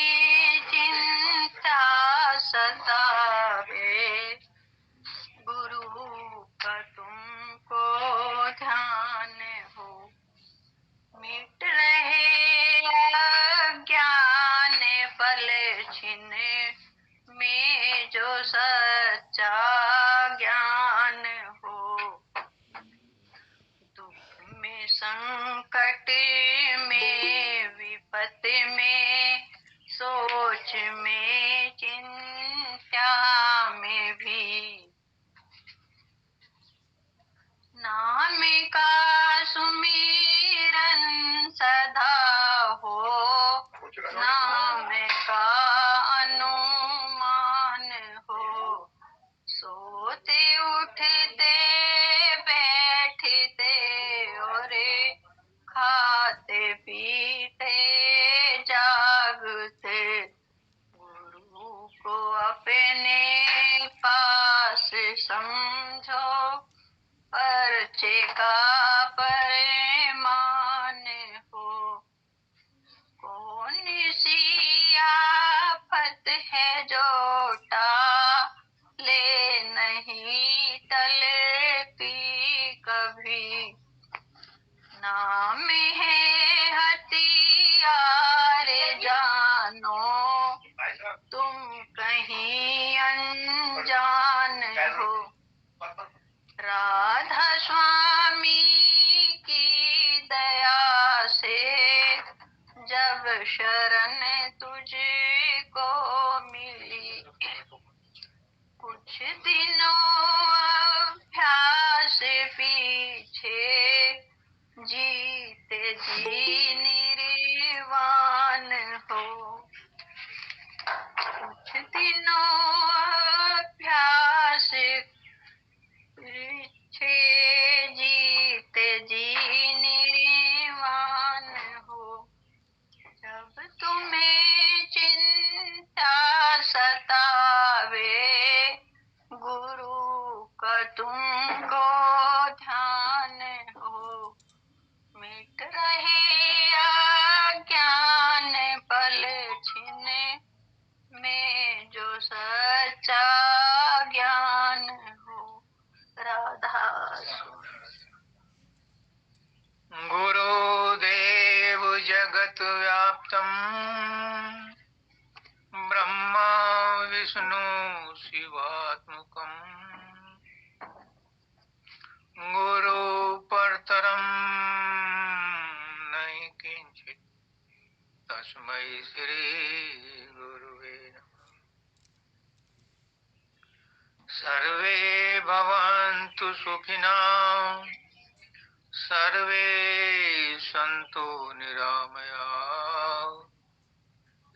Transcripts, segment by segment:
में चिंता सतावे, गुरु का तुमको ध्यान हो। मिट रहे अज्ञान फल छिन में जो सच्चा ज्ञान हो। दुख में संकट में विपत्ति में सोच में चिंता में भी नाम का सुमिरन सदा हो। नाम का अनुमान हो। सोते उठते बैठते और खाते पीते जागते गुरु को अपने पास समझो। पर्चे का परिमाण हो। कौन सी आफत है जो टाले नहीं टलती कभी। नाम है हथियार जानो, तुम कहीं अनजान हो। राधा स्वामी की दया से जब शरण तुझको मिली, कुछ दिनों अभ्यास पीछे जीते जी निर्वाण हो। कुछ दिनों अभ्यास पीछे जीते जी निर्वाण हो। जब तुम्हें चिंता सतावे, गुरु का तुमको ध्यान हो। मिट रहे अज्ञान पल छिन में जो सच्चा ज्ञान हो। राधा। गुरुदेव जगत व्याप्तम ब्रह्मा विष्णु शिवात्मकम, गुरु परतरम नहीं किंचित, तस्मै श्री गुरुवे नमः। सर्वे भवन्तु सुखिनः, सर्वे सन्तु निरामयाः,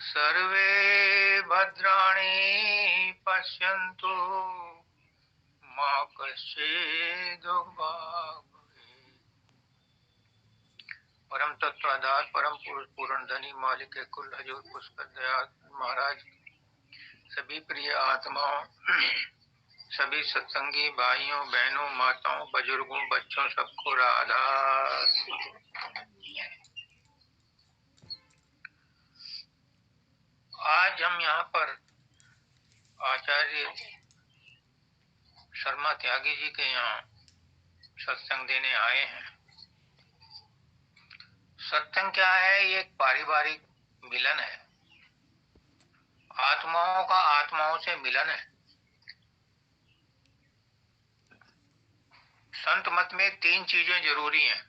सर्वे भद्राणि पश्यन्तु मा कश्चित् दुर्भाग् भवेत्। परम तत्वाधार परम पुरुष पूर्ण धनी मालिक कुल हजूर पुष्कर दयाल महाराज, सभी प्रिय आत्माओं, सभी सत्संगी भाइयों बहनों माताओं बुजुर्गों बच्चों सबको राधा। आज हम यहाँ पर आचार्य शर्मा त्यागी जी के यहाँ सत्संग देने आए हैं। सत्संग क्या है? ये एक पारिवारिक मिलन है, आत्माओं का आत्माओं से मिलन है। संत मत में तीन चीजें जरूरी हैं: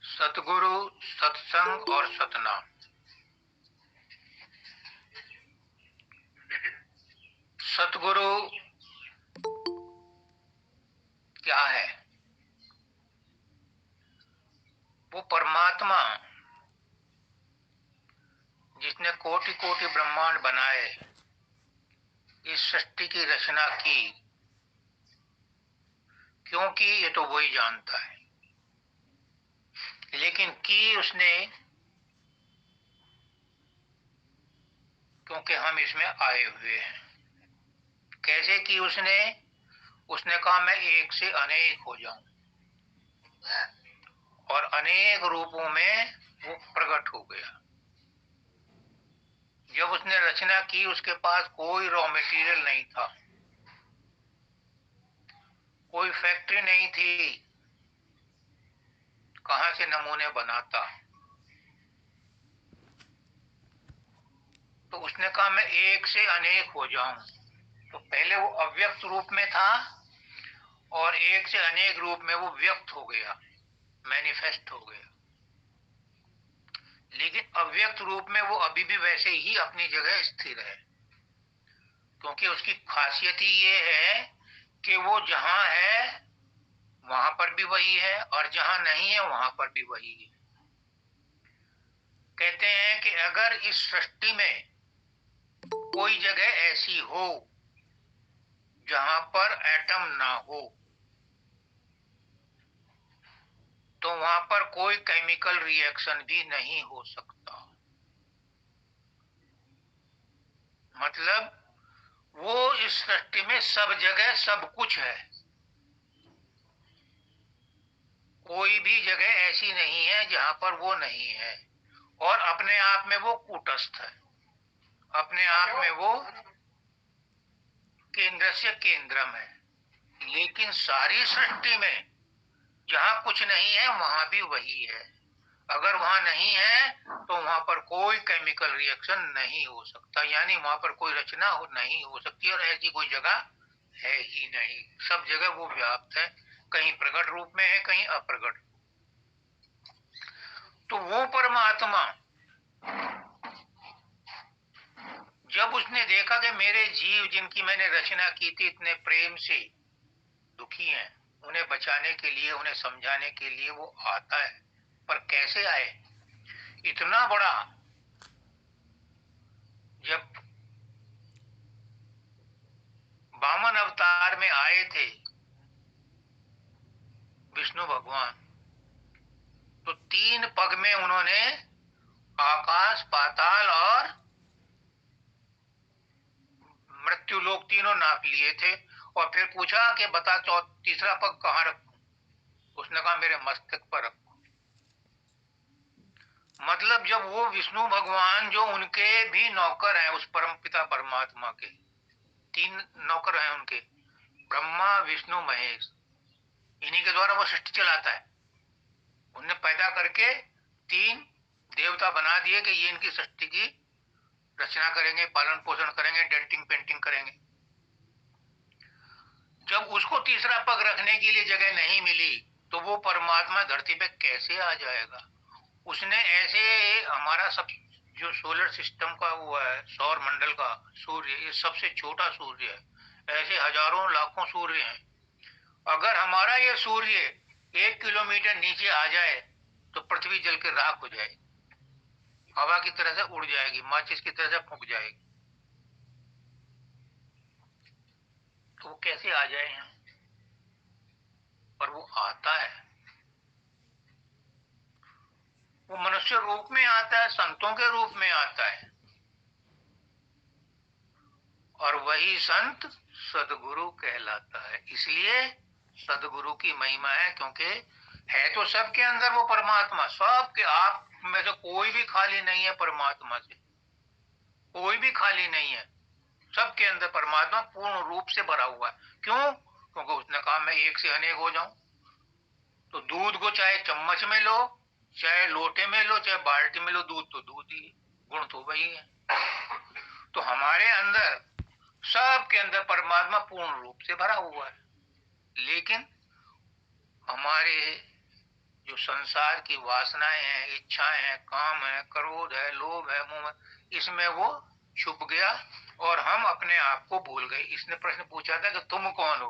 सतगुरु, सत्संग और सतनाम। सतगुरु क्या है? वो परमात्मा जिसने कोटि कोटि ब्रह्मांड बनाए, इस सृष्टि की रचना की, क्योंकि ये तो वही जानता है, लेकिन की उसने क्योंकि हम इसमें आए हुए हैं। कैसे की उसने? उसने कहा मैं एक से अनेक हो जाऊं, और अनेक रूपों में वो प्रकट हो गया। जब उसने रचना की उसके पास कोई रॉ मटेरियल नहीं था, कोई फैक्ट्री नहीं थी, कहां से नमूने बनाता। तो उसने कहा मैं एक से अनेक हो जाऊं। तो पहले वो अव्यक्त रूप में था और एक से अनेक रूप में वो व्यक्त हो गया, मैनिफेस्ट हो गया। लेकिन अव्यक्त रूप में वो अभी भी वैसे ही अपनी जगह स्थिर है, क्योंकि उसकी खासियत ही ये है कि वो जहां है वहां पर भी वही है और जहां नहीं है वहां पर भी वही है। कहते हैं कि अगर इस सृष्टि में कोई जगह ऐसी हो जहां पर एटम ना हो, तो वहां पर कोई केमिकल रिएक्शन भी नहीं हो सकता। मतलब वो इस सृष्टि में सब जगह सब कुछ है, कोई भी जगह ऐसी नहीं है जहां पर वो नहीं है। और अपने आप में वो कूटस्थ है, अपने आप में वो केंद्र से केंद्रम है। लेकिन सारी सृष्टि में जहां कुछ नहीं है वहां भी वही है। अगर वहां नहीं है तो वहां पर कोई केमिकल रिएक्शन नहीं हो सकता, यानी वहां पर कोई रचना नहीं हो सकती, और ऐसी कोई जगह है ही नहीं। सब जगह वो व्याप्त है, कहीं प्रकट रूप में है, कहीं अप्रकट। तो वो परमात्मा जब उसने देखा कि मेरे जीव जिनकी मैंने रचना की थी इतने प्रेम से दुखी हैं, उन्हें बचाने के लिए, उन्हें समझाने के लिए वो आता है। पर कैसे आए? इतना बड़ा, जब वामन अवतार में आए थे विष्णु भगवान, तो 3 पग में उन्होंने आकाश, पाताल और मृत्यु लोक तीनों नाप लिए थे। और फिर पूछा कि बता तीसरा पग कहाँ रखूं? उसने कहा मेरे मस्तक पर रखो। मतलब जब वो विष्णु भगवान जो उनके भी नौकर हैं, उस परम पिता परमात्मा के 3 नौकर हैं उनके, ब्रह्मा विष्णु महेश, इन्हीं के द्वारा वो सृष्टि चलाता है। उन्हें पैदा करके 3 देवता बना दिए कि ये इनकी सृष्टि की रचना करेंगे, पालन पोषण करेंगे, डेंटिंग पेंटिंग करेंगे। जब उसको तीसरा पग रखने के लिए जगह नहीं मिली तो वो परमात्मा धरती पे कैसे आ जाएगा? उसने ऐसे, हमारा सब जो सोलर सिस्टम का हुआ है, सौर मंडल का सूर्य, ये सबसे छोटा सूर्य है। ऐसे हजारों लाखों सूर्य हैं। अगर हमारा ये सूर्य 1 किलोमीटर नीचे आ जाए तो पृथ्वी जल के राख हो जाएगी, हवा की तरह से उड़ जाएगी, माचिस की तरह से फूंक जाएगी। तो वो कैसे आ जाए यहाँ? पर वो आता है। वो मनुष्य रूप में आता है, संतों के रूप में आता है, और वही संत सदगुरु कहलाता है। इसलिए सदगुरु की महिमा है, क्योंकि है तो सबके अंदर वो परमात्मा, सबके, आप में से कोई भी खाली नहीं है परमात्मा से, कोई भी खाली नहीं है। सबके अंदर परमात्मा पूर्ण रूप से भरा हुआ है। क्यों? क्योंकि उसने कहा मैं एक से अनेक हो जाऊं। तो दूध को चाहे चम्मच में लो, चाहे लोटे में लो, चाहे बाल्टी में लो, दूध तो दूध ही है, गुण तो वही है। तो हमारे अंदर, सबके अंदर परमात्मा पूर्ण रूप से भरा हुआ है। लेकिन हमारे जो संसार की वासनाएं हैं, इच्छाएं हैं, काम है, क्रोध है, लोभ है, मोह है, इसमें वो छुप गया और हम अपने आप को भूल गए। इसने प्रश्न पूछा था कि तुम कौन हो?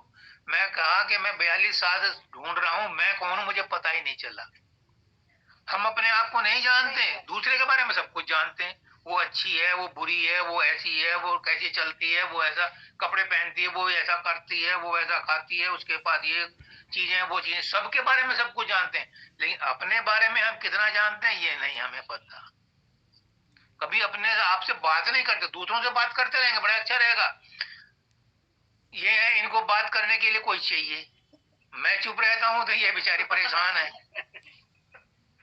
मैं कहा कि मैं 42 साल से ढूंढ रहा हूं, मैं कौन हूं मुझे पता ही नहीं चला। हम अपने आप को नहीं जानते, दूसरे के बारे में सब कुछ जानते हैं। वो अच्छी है, वो बुरी है, वो ऐसी है, वो कैसी चलती है, वो ऐसा कपड़े पहनती है, वो ऐसा करती है, वो ऐसा खाती है, उसके पास ये चीजें, वो चीजें, सबके बारे में सब कुछ जानते हैं। लेकिन अपने बारे में हम कितना जानते हैं ये नहीं हमें पता। कभी अपने आप से बात नहीं करते, दूसरों से बात करते रहेंगे, बड़ा अच्छा रहेगा। ये है, इनको बात करने के लिए कोई चाहिए, मैं चुप रहता हूं तो ये बेचारी परेशान है।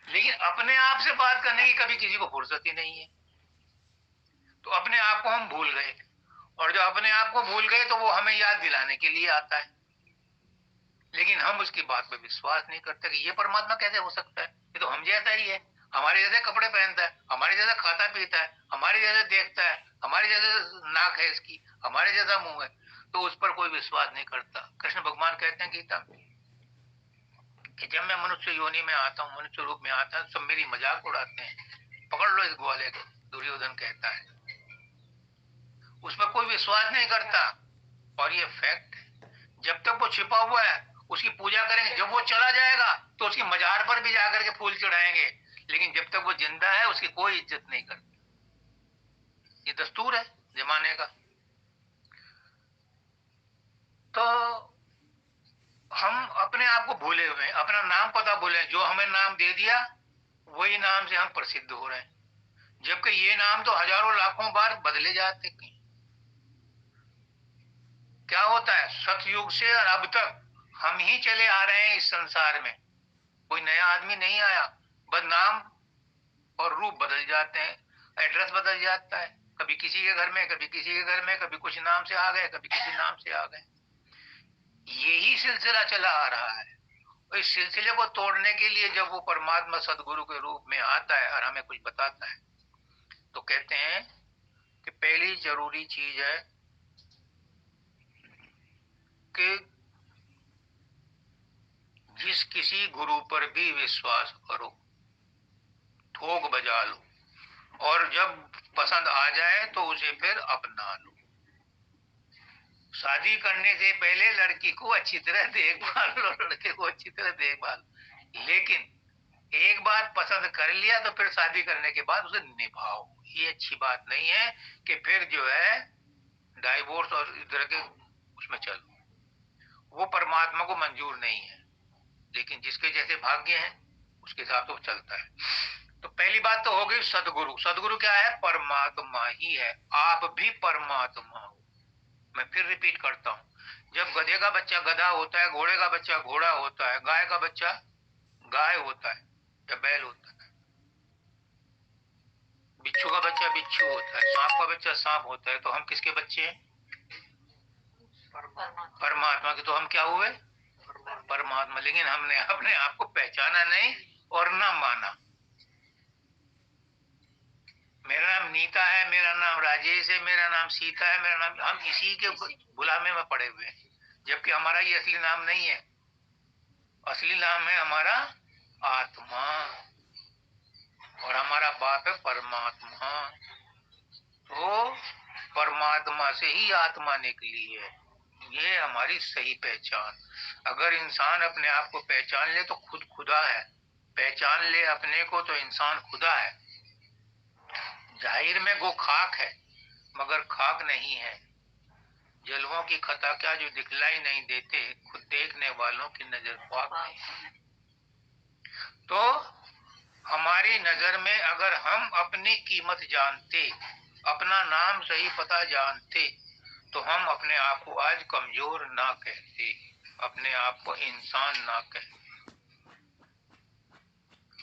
लेकिन अपने आप से बात करने की कभी किसी को फुर्सत ही नहीं है। तो अपने आप को हम भूल गए, और जो अपने आप को भूल गए तो वो हमें याद दिलाने के लिए आता है, लेकिन हम उसकी बात पे विश्वास नहीं करते कि ये परमात्मा कैसे हो सकता है, ये तो हम जैसा ही है, हमारे जैसे कपड़े पहनता है, हमारे जैसा खाता पीता है, हमारे जैसे देखता है, हमारे जैसे नाक है इसकी, हमारे जैसा मुंह है, तो उस पर कोई विश्वास नहीं करता। कृष्ण भगवान कहते हैं गीता में कि जब मैं मनुष्य योनि में आता हूँ, मनुष्य रूप में आता हूँ, सब मेरी मजाक उड़ाते हैं, पकड़ लो इस ग्वाले को, दुर्योधन कहता है। उस पर कोई विश्वास नहीं करता, और ये फैक्ट है। जब तक वो छिपा हुआ है उसकी पूजा करेंगे, जब वो चला जाएगा तो उसकी मजार पर भी जाकर के फूल चढ़ाएंगे, लेकिन जब तक वो जिंदा है उसकी कोई इज्जत नहीं करते। ये दस्तूर है जमाने का। तो हम अपने आप को भूले हुए हैं, अपना नाम पता भूले, जो हमें नाम दे दिया वही नाम से हम प्रसिद्ध हो रहे हैं, जबकि ये नाम तो हजारों लाखों बार बदले जाते हैं। क्या होता है, सतयुग से और अब तक हम ही चले आ रहे हैं इस संसार में, कोई नया आदमी नहीं आया, बस नाम और रूप बदल जाते हैं, एड्रेस बदल जाता है, कभी किसी के घर में, कभी किसी के घर में, कभी कुछ नाम से आ गए, कभी किसी नाम से आ गए। यही सिलसिला चला आ रहा है। इस सिलसिले को तोड़ने के लिए जब वो परमात्मा सदगुरु के रूप में आता है और हमें कुछ बताता है, तो कहते हैं कि पहली जरूरी चीज है कि जिस किसी गुरु पर भी विश्वास करो, ठोक बजा लो, और जब पसंद आ जाए तो उसे फिर अपना लो। शादी करने से पहले लड़की को अच्छी तरह देखभाल लो, लड़के को अच्छी तरह देखभाल, लेकिन एक बार पसंद कर लिया तो फिर शादी करने के बाद उसे निभाओ। ये अच्छी बात नहीं है कि फिर जो है डाइवोर्स और इधर के उसमें चलो, वो परमात्मा को मंजूर नहीं है, लेकिन जिसके जैसे भाग्य हैं उसके साथ वो चलता है। तो पहली बात तो हो गई सदगुरु। सदगुरु क्या है, परमात्मा ही है, आप भी परमात्मा हो। मैं फिर रिपीट करता हूँ, जब गधे का बच्चा गधा होता है, घोड़े का बच्चा घोड़ा होता है, गाय का बच्चा गाय होता है या बैल होता है, बिच्छू का बच्चा बिच्छू होता है, सांप का बच्चा सांप होता है, तो हम किसके बच्चे हैं, परमात्मा के। तो हम क्या हुए, परमात्मा। लेकिन हमने अपने आप को पहचाना नहीं और ना माना। मेरा नाम नीता है, मेरा नाम राजेश है, मेरा नाम सीता है, मेरा नाम, हम इसी के गुलामे में पड़े हुए हैं, जबकि हमारा ये असली नाम नहीं है। असली नाम है हमारा आत्मा, और हमारा बाप है परमात्मा। तो परमात्मा से ही आत्मा निकली है, ये हमारी सही पहचान। अगर इंसान अपने आप को पहचान ले तो खुद खुदा है, पहचान ले अपने को तो इंसान खुदा है। जाहिर में वो खाक है मगर खाक नहीं है, जलवों की खता क्या जो दिखलाई नहीं देते, खुद देखने वालों की नजर पाक नहीं। तो हमारी नजर में अगर हम अपनी कीमत जानते, अपना नाम सही पता जानते, तो हम अपने आप को आज कमजोर ना कहते, अपने आप को इंसान ना कहते।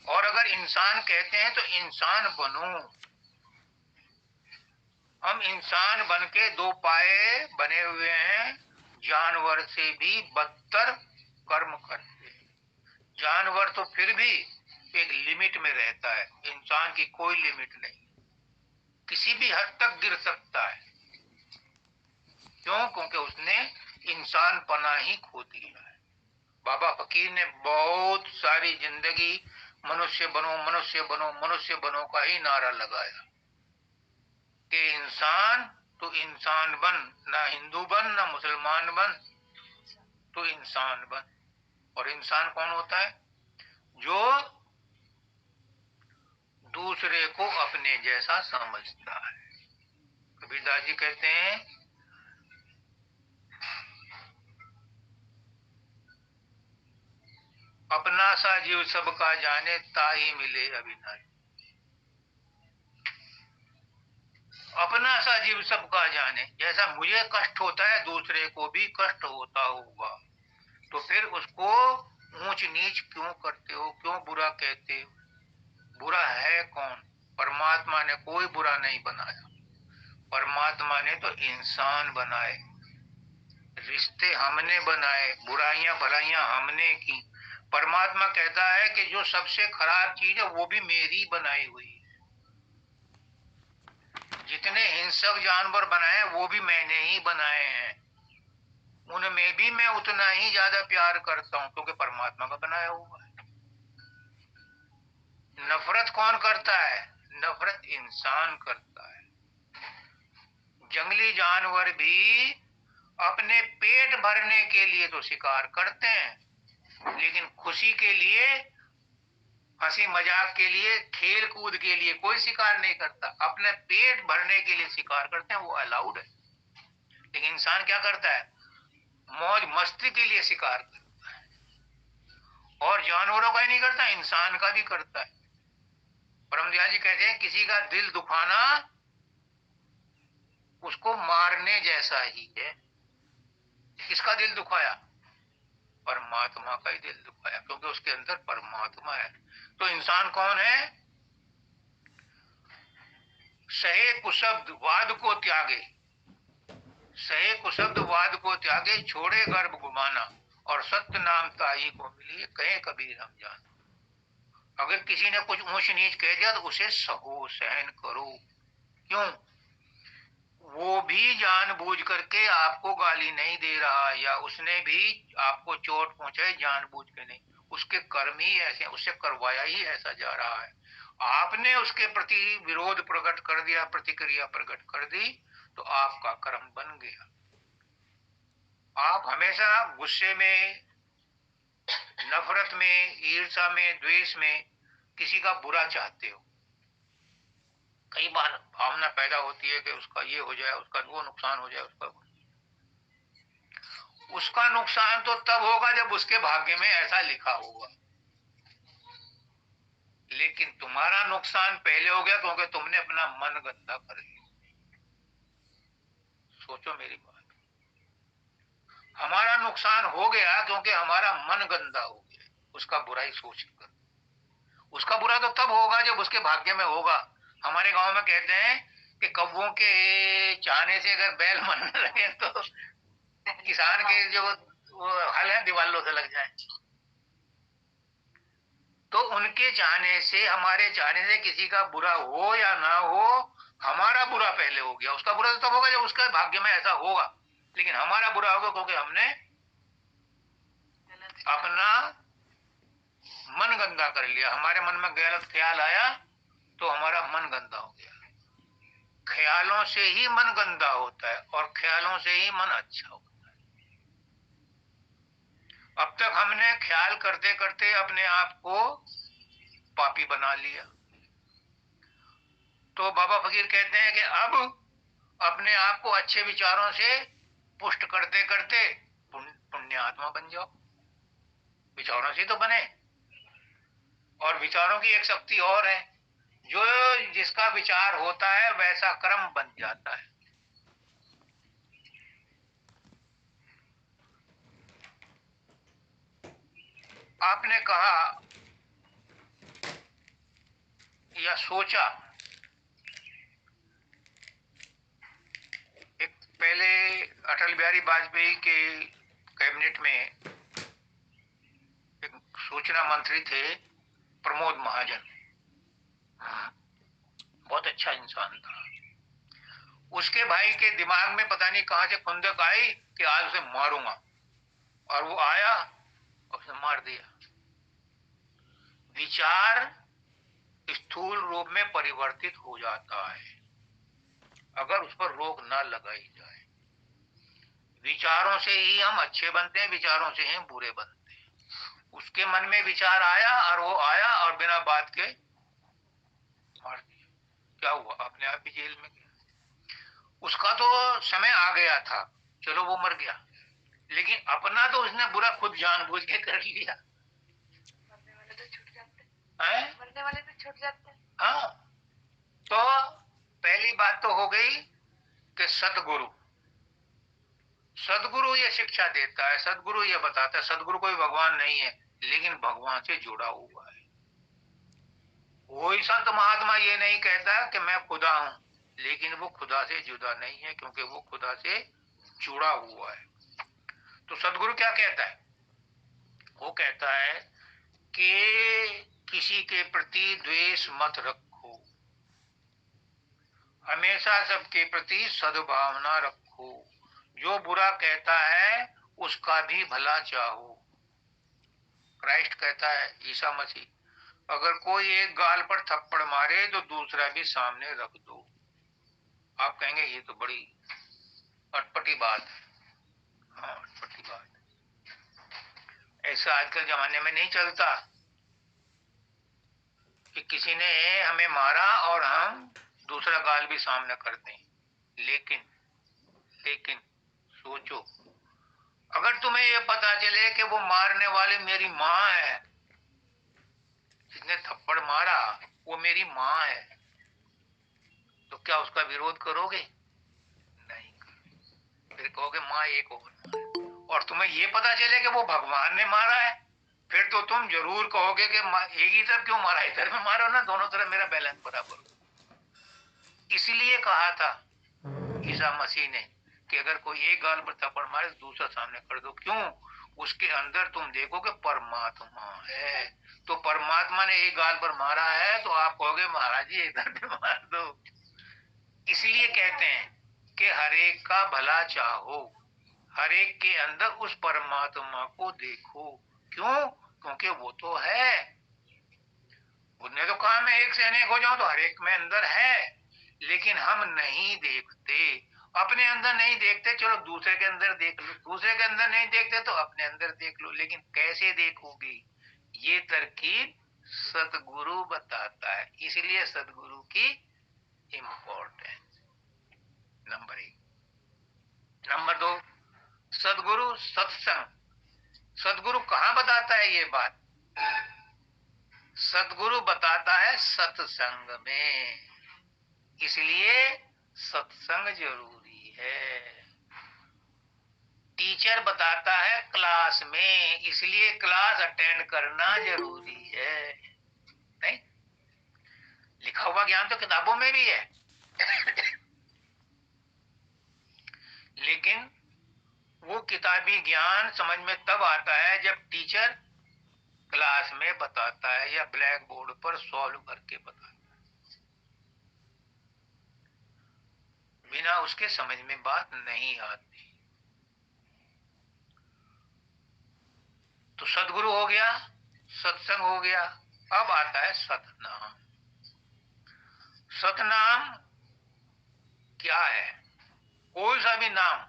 और अगर इंसान कहते हैं तो इंसान बनो। हम इंसान बन के दो पाए बने हुए हैं, जानवर से भी बदतर कर्म करते। जानवर तो फिर भी एक लिमिट में रहता है, इंसान की कोई लिमिट नहीं, किसी भी हद तक गिर सकता है। क्यों? क्योंकि उसने इंसान पना ही खो दिया है। बाबा फकीर ने बहुत सारी जिंदगी मनुष्य बनो मनुष्य बनो मनुष्य बनो का ही नारा लगाया कि इंसान तो इंसान बन, ना हिंदू बन ना मुसलमान बन, तो इंसान बन। और इंसान कौन होता है, जो दूसरे को अपने जैसा समझता है। कबीरदास जी कहते हैं, अपना सा जीव सबका जाने ताही मिले अविनाशी। अपना सा जीव सबका जाने, जैसा मुझे कष्ट होता है दूसरे को भी कष्ट होता होगा, तो फिर उसको ऊंच नीच क्यों करते हो, क्यों बुरा कहते हो? बुरा है कौन? परमात्मा ने कोई बुरा नहीं बनाया। परमात्मा ने तो इंसान बनाए, रिश्ते हमने बनाए, बुराइयां भलाइयां हमने की। परमात्मा कहता है कि जो सबसे खराब चीज है वो भी मेरी बनाई हुई है। जितने हिंसक जानवर बनाए वो भी मैंने ही बनाए हैं, उनमें भी मैं उतना ही ज्यादा प्यार करता हूं क्योंकि परमात्मा का बनाया हुआ है। नफरत कौन करता है? नफरत इंसान करता है। जंगली जानवर भी अपने पेट भरने के लिए तो शिकार करते हैं, लेकिन खुशी के लिए, हंसी मजाक के लिए, खेल कूद के लिए कोई शिकार नहीं करता। अपने पेट भरने के लिए शिकार करते हैं, वो अलाउड है। लेकिन इंसान क्या करता है? मौज मस्ती के लिए शिकार करता है, और जानवरों का ही नहीं करता, इंसान का भी करता है। परम दयाल जी कहते हैं किसी का दिल दुखाना उसको मारने जैसा ही है। किसका दिल दुखाया? परमात्मा का ही दिल दुखाया, क्योंकि उसके अंदर परमात्मा है। तो इंसान कौन है? सहे कुशब्द वाद को त्यागे, सहे कुशब्द वाद को त्यागे, छोड़े गर्भ गुमाना, और सत्य नाम ताई को मिली, कहे कबीर हम जान। अगर किसी ने कुछ ऊंच नीच कह दिया तो उसे सहो, सहन करो। क्यों? वो भी जानबूझ करके आपको गाली नहीं दे रहा, या उसने भी आपको चोट पहुंचाई जानबूझ के नहीं, उसके कर्म ही ऐसे, उससे करवाया ही ऐसा जा रहा है। आपने उसके प्रति विरोध प्रकट कर दिया, प्रतिक्रिया प्रकट कर दी, तो आपका कर्म बन गया। आप हमेशा गुस्से में, नफरत में, ईर्ष्या में, द्वेष में किसी का बुरा चाहते हो। कई बार भावना पैदा होती है कि उसका ये हो जाए, उसका वो नुकसान हो जाए, उसका नुकसान तो तब होगा जब उसके भाग्य में ऐसा लिखा होगा। लेकिन तुम्हारा नुकसान पहले हो गया क्योंकि तुमने अपना मन गंदा कर लिया। सोचो मेरी बात। हमारा नुकसान हो गया क्योंकि हमारा मन गंदा हो गया, उसका बुराई सोचकर। उसका बुरा तो तब होगा जब उसके भाग्य में होगा। हमारे गांव में कहते हैं कि कौवों के चाहने से अगर बैल मरने लगे तो किसान के जो वो हल है दिवालों से लग जाए। तो उनके चाहने से, हमारे चाहने से किसी का बुरा हो या ना हो, हमारा बुरा पहले हो गया। उसका बुरा तो तब होगा जब उसके भाग्य में ऐसा होगा, लेकिन हमारा बुरा होगा क्योंकि हमने अपना मन गंदा कर लिया। हमारे मन में गलत ख्याल आया तो हमारा मन गंदा हो गया। ख्यालों से ही मन गंदा होता है और ख्यालों से ही मन अच्छा होता है। अब तक हमने ख्याल करते करते अपने आप को पापी बना लिया। तो बाबा फकीर कहते हैं कि अब अपने आप को अच्छे विचारों से पुष्ट करते करते पुण्य आत्मा बन जाओ। विचारों से तो बने, और विचारों की एक शक्ति और है, जो जिसका विचार होता है वैसा कर्म बन जाता है। आपने कहा या सोचा, एक पहले अटल बिहारी वाजपेयी के कैबिनेट में एक सूचना मंत्री थे प्रमोद महाजन, बहुत अच्छा इंसान था। उसके भाई के दिमाग में पता नहीं कहां से खुंदक आई कि आज उसे मारूंगा, और वो आया और उसे मार दिया। विचार स्थूल रूप में परिवर्तित हो जाता है अगर उस पर रोक ना लगाई जाए। विचारों से ही हम अच्छे बनते हैं, विचारों से ही बुरे बनते हैं। उसके मन में विचार आया और वो आया और बिना बात के मार दिया। क्या हुआ? अपने आप भी जेल में गया। उसका तो समय आ गया था, चलो वो मर गया, लेकिन अपना तो उसने बुरा खुद जानबूझ के कर लिया। मरने वाले तो छूट जाते हैं, मरने वाले तो छूट जाते हैं। हाँ, तो पहली बात तो हो गई कि सतगुरु, सदगुरु ये शिक्षा देता है, सदगुरु ये बताता है। सदगुरु कोई भगवान नहीं है, लेकिन भगवान से जुड़ा हुआ है। कोई संत महात्मा ये नहीं कहता कि मैं खुदा हूं, लेकिन वो खुदा से जुदा नहीं है, क्योंकि वो खुदा से जुड़ा हुआ है। तो सदगुरु क्या कहता है? वो कहता है कि किसी के प्रति द्वेष मत रखो, हमेशा सबके प्रति सद्भावना रखो, जो बुरा कहता है उसका भी भला चाहो। क्राइस्ट कहता है, ईसा मसीह, अगर कोई एक गाल पर थप्पड़ मारे तो दूसरा भी सामने रख दो। आप कहेंगे ये तो बड़ी अटपटी बात है। हाँ, अटपटी बात है। ऐसा आजकल जमाने में नहीं चलता कि किसी ने हमें मारा और हम दूसरा गाल भी सामने कर दें। लेकिन लेकिन सोचो, अगर तुम्हें ये पता चले कि वो मारने वाली मेरी माँ है, जिसने थप्पड़ मारा वो मेरी माँ है, तो क्या उसका विरोध करोगे? नहीं। फिर कहोगे माँ एक और माँ है। और तुम्हें ये पता चले कि वो भगवान ने मारा है, फिर तो तुम जरूर कहोगे कि एक ही तरफ क्यों मारा, इधर में मारो ना, दोनों तरफ मेरा बैलेंस बराबर हो। इसलिए कहा था ईसा मसीह ने कि अगर कोई एक गाल पर थप्पड़ मारे तो दूसरा सामने कर दो। क्यों? उसके अंदर तुम देखोगे परमात्मा है। तो परमात्मा ने एक गाल पर मारा है तो आप कहोगे महाराज जी इधर भी मार दो। इसलिए कहते हैं कि हर एक का भला चाहो, हर एक के अंदर उस परमात्मा को देखो। क्यों? क्योंकि वो तो है। उसने तो कहा मैं एक से अनेक हो जाऊं, तो हर एक में अंदर है, लेकिन हम नहीं देखते, अपने अंदर नहीं देखते। चलो दूसरे के अंदर देख लो, दूसरे के अंदर नहीं देखते तो अपने अंदर देख लो, लेकिन कैसे देखोगे? ये तरकीब सतगुरु बताता है। इसलिए सतगुरु की इम्पोर्टेंस नंबर 1। नंबर 2, सदगुरु सत्संग। सदगुरु कहां बताता है ये बात? सदगुरु बताता है सत्संग में। इसलिए सत्संग जरूरी है। टीचर बताता है क्लास में, इसलिए क्लास अटेंड करना जरूरी है। नहीं, लिखा हुआ ज्ञान तो किताबों में भी है लेकिन वो किताबी ज्ञान समझ में तब आता है जब टीचर क्लास में बताता है या ब्लैक बोर्ड पर सॉल्व करके बताता है। बिना उसके समझ में बात नहीं आती। तो सदगुरु हो गया, सत्संग हो गया, अब आता है सतनाम। सतनाम क्या है? कोई सा भी नाम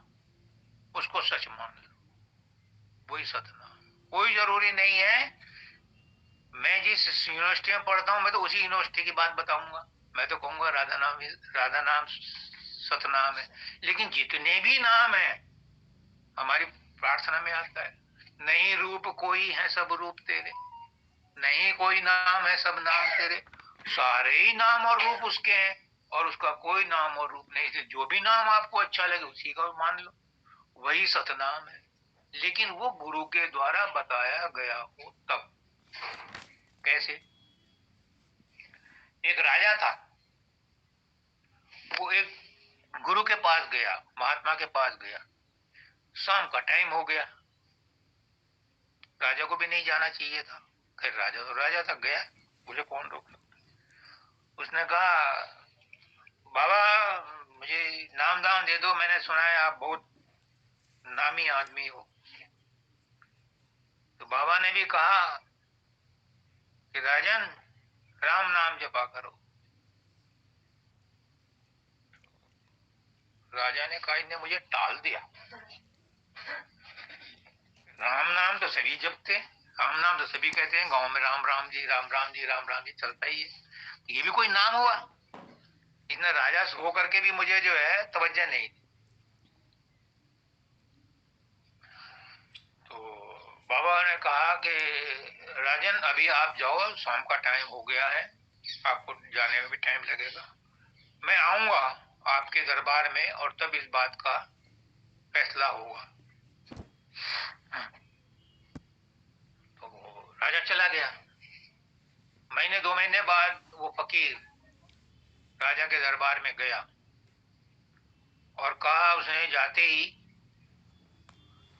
उसको सच मान लो, वही सतनाम। कोई जरूरी नहीं है मैं जिस यूनिवर्सिटी में पढ़ता हूं मैं तो उसी यूनिवर्सिटी की बात बताऊंगा। मैं तो कहूंगा राधा नाम सतनाम है। लेकिन जितने भी नाम है हमारी प्रार्थना में आता है, नहीं रूप कोई है सब रूप तेरे, नहीं कोई नाम है सब नाम तेरे। सारे ही नाम और रूप उसके हैं और उसका कोई नाम और रूप नहीं। से जो भी नाम आपको अच्छा लगे उसी का मान लो, वही सतनाम है। लेकिन वो गुरु के द्वारा बताया गया हो तब। कैसे? एक राजा था, वो एक गुरु के पास गया, महात्मा के पास गया। शाम का टाइम हो गया, राजा को भी नहीं जाना चाहिए था। खैर राजा तो राजा था, गया, मुझे कौन रोक सकता। उसने कहा बाबा मुझे नाम दाम दे दो, मैंने सुना है आप बहुत नामी आदमी हो। तो बाबा ने भी कहा कि राजन राम नाम जपा करो। राजा ने कहा इन्हें मुझे टाल दिया। राम नाम तो सभी जपते, राम नाम तो सभी कहते हैं, गांव में राम राम जी राम राम जी राम राम जी चलता ही है, ये भी कोई नाम हुआ? इसने राजा हो करके भी मुझे जो है तवज्जो नहीं दी। तो बाबा ने कहा कि राजन अभी आप जाओ, शाम का टाइम हो गया है, आपको जाने में भी टाइम लगेगा, मैं आऊंगा आपके दरबार में और तब इस बात का फैसला होगा। तो राजा चला गया। महीने 2 महीने बाद वो फकीर राजा के दरबार में गया। में जाते ही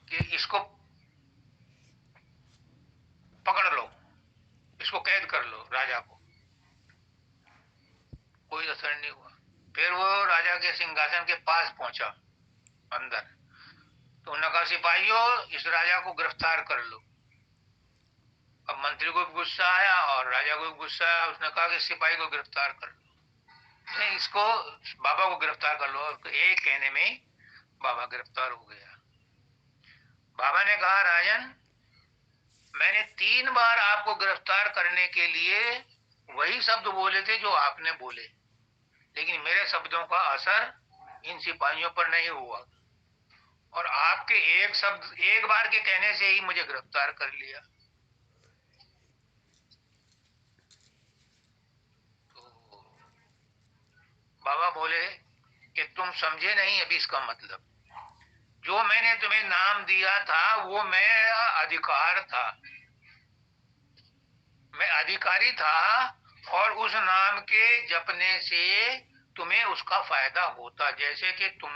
कि इसको पकड़ लो, इसको कैद कर लो राजा को, कोई असर नहीं हुआ। फिर वो राजा के सिंहासन के पास पहुंचा अंदर, तो उन्होंने कहा सिपाहियों इस राजा को गिरफ्तार कर लो। अब मंत्री को भी गुस्सा आया और राजा को भी गुस्सा आया, उसने कहा कि सिपाही को गिरफ्तार कर लो, नहीं इसको बाबा को गिरफ्तार कर लो। एक कहने में बाबा गिरफ्तार हो गया। बाबा ने कहा राजन, मैंने 3 बार आपको गिरफ्तार करने के लिए वही शब्द बोले थे जो आपने बोले, लेकिन मेरे शब्दों का असर इन सिपाहियों पर नहीं हुआ और आपके एक शब्द, एक बार के कहने से ही मुझे गिरफ्तार कर लिया। तो बाबा बोले कि तुम समझे नहीं अभी इसका मतलब। जो मैंने तुम्हें नाम दिया था वो मेरा अधिकार था, मैं अधिकारी था और उस नाम के जपने से तुम्हें उसका फायदा होता। जैसे कि तुम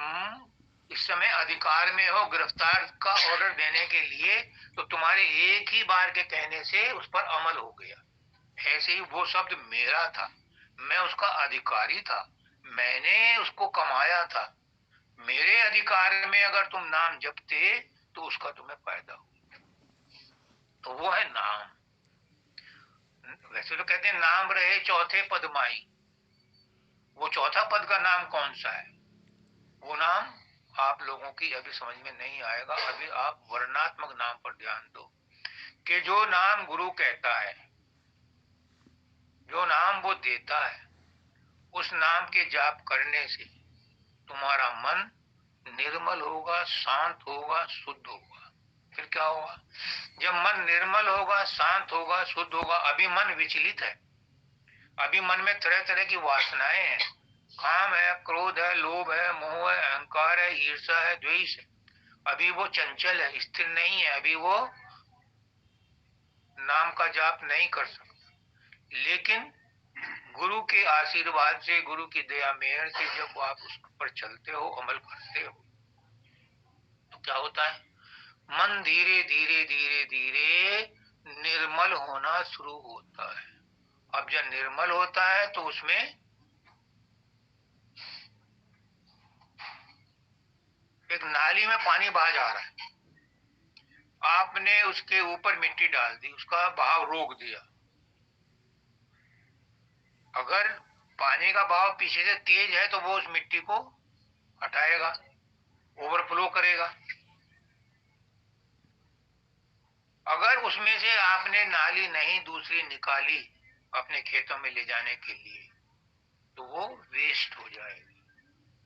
इस समय अधिकार में हो गिरफ्तार का ऑर्डर देने के लिए, तो तुम्हारे एक ही बार के कहने से उस पर अमल हो गया। ऐसे ही वो शब्द मेरा था, मैं उसका अधिकारी था, मैंने उसको कमाया था। मेरे अधिकार में अगर तुम नाम जपते तो उसका तुम्हें फायदा हो। तो वो है नाम। वैसे तो कहते हैं नाम रहे चौथे पद माई, वो चौथा पद का नाम कौन सा है? वो नाम आप लोगों की अभी समझ में नहीं आएगा। अभी आप वर्णात्मक नाम पर ध्यान दो कि जो नाम गुरु कहता है, जो नाम वो देता है, उस नाम के जाप करने से तुम्हारा मन निर्मल होगा, शांत होगा, शुद्ध होगा। फिर क्या होगा? जब मन निर्मल होगा, शांत होगा, शुद्ध होगा, अभी मन विचलित है, अभी मन में तरह तरह की वासनाएं हैं, काम है, क्रोध है, लोभ है, मोह है, अहंकार है, ईर्ष्या है, द्वेष है। अभी वो चंचल है, स्थिर नहीं है, अभी वो नाम का जाप नहीं कर सकता। लेकिन गुरु के आशीर्वाद से, गुरु की दया मेहर से जब आप उस पर चलते हो, अमल करते हो, तो क्या होता है? मन धीरे धीरे धीरे धीरे निर्मल होना शुरू होता है। अब जब निर्मल होता है तो उसमें एक नाली में पानी बहा जा रहा है, आपने उसके ऊपर मिट्टी डाल दी, उसका बहाव रोक दिया। अगर पानी का बहाव पीछे से तेज है तो वो उस मिट्टी को हटाएगा, ओवरफ्लो करेगा। अगर उसमें से आपने नाली नहीं दूसरी निकाली अपने खेतों में ले जाने के लिए, तो वो वेस्ट हो जाएगी।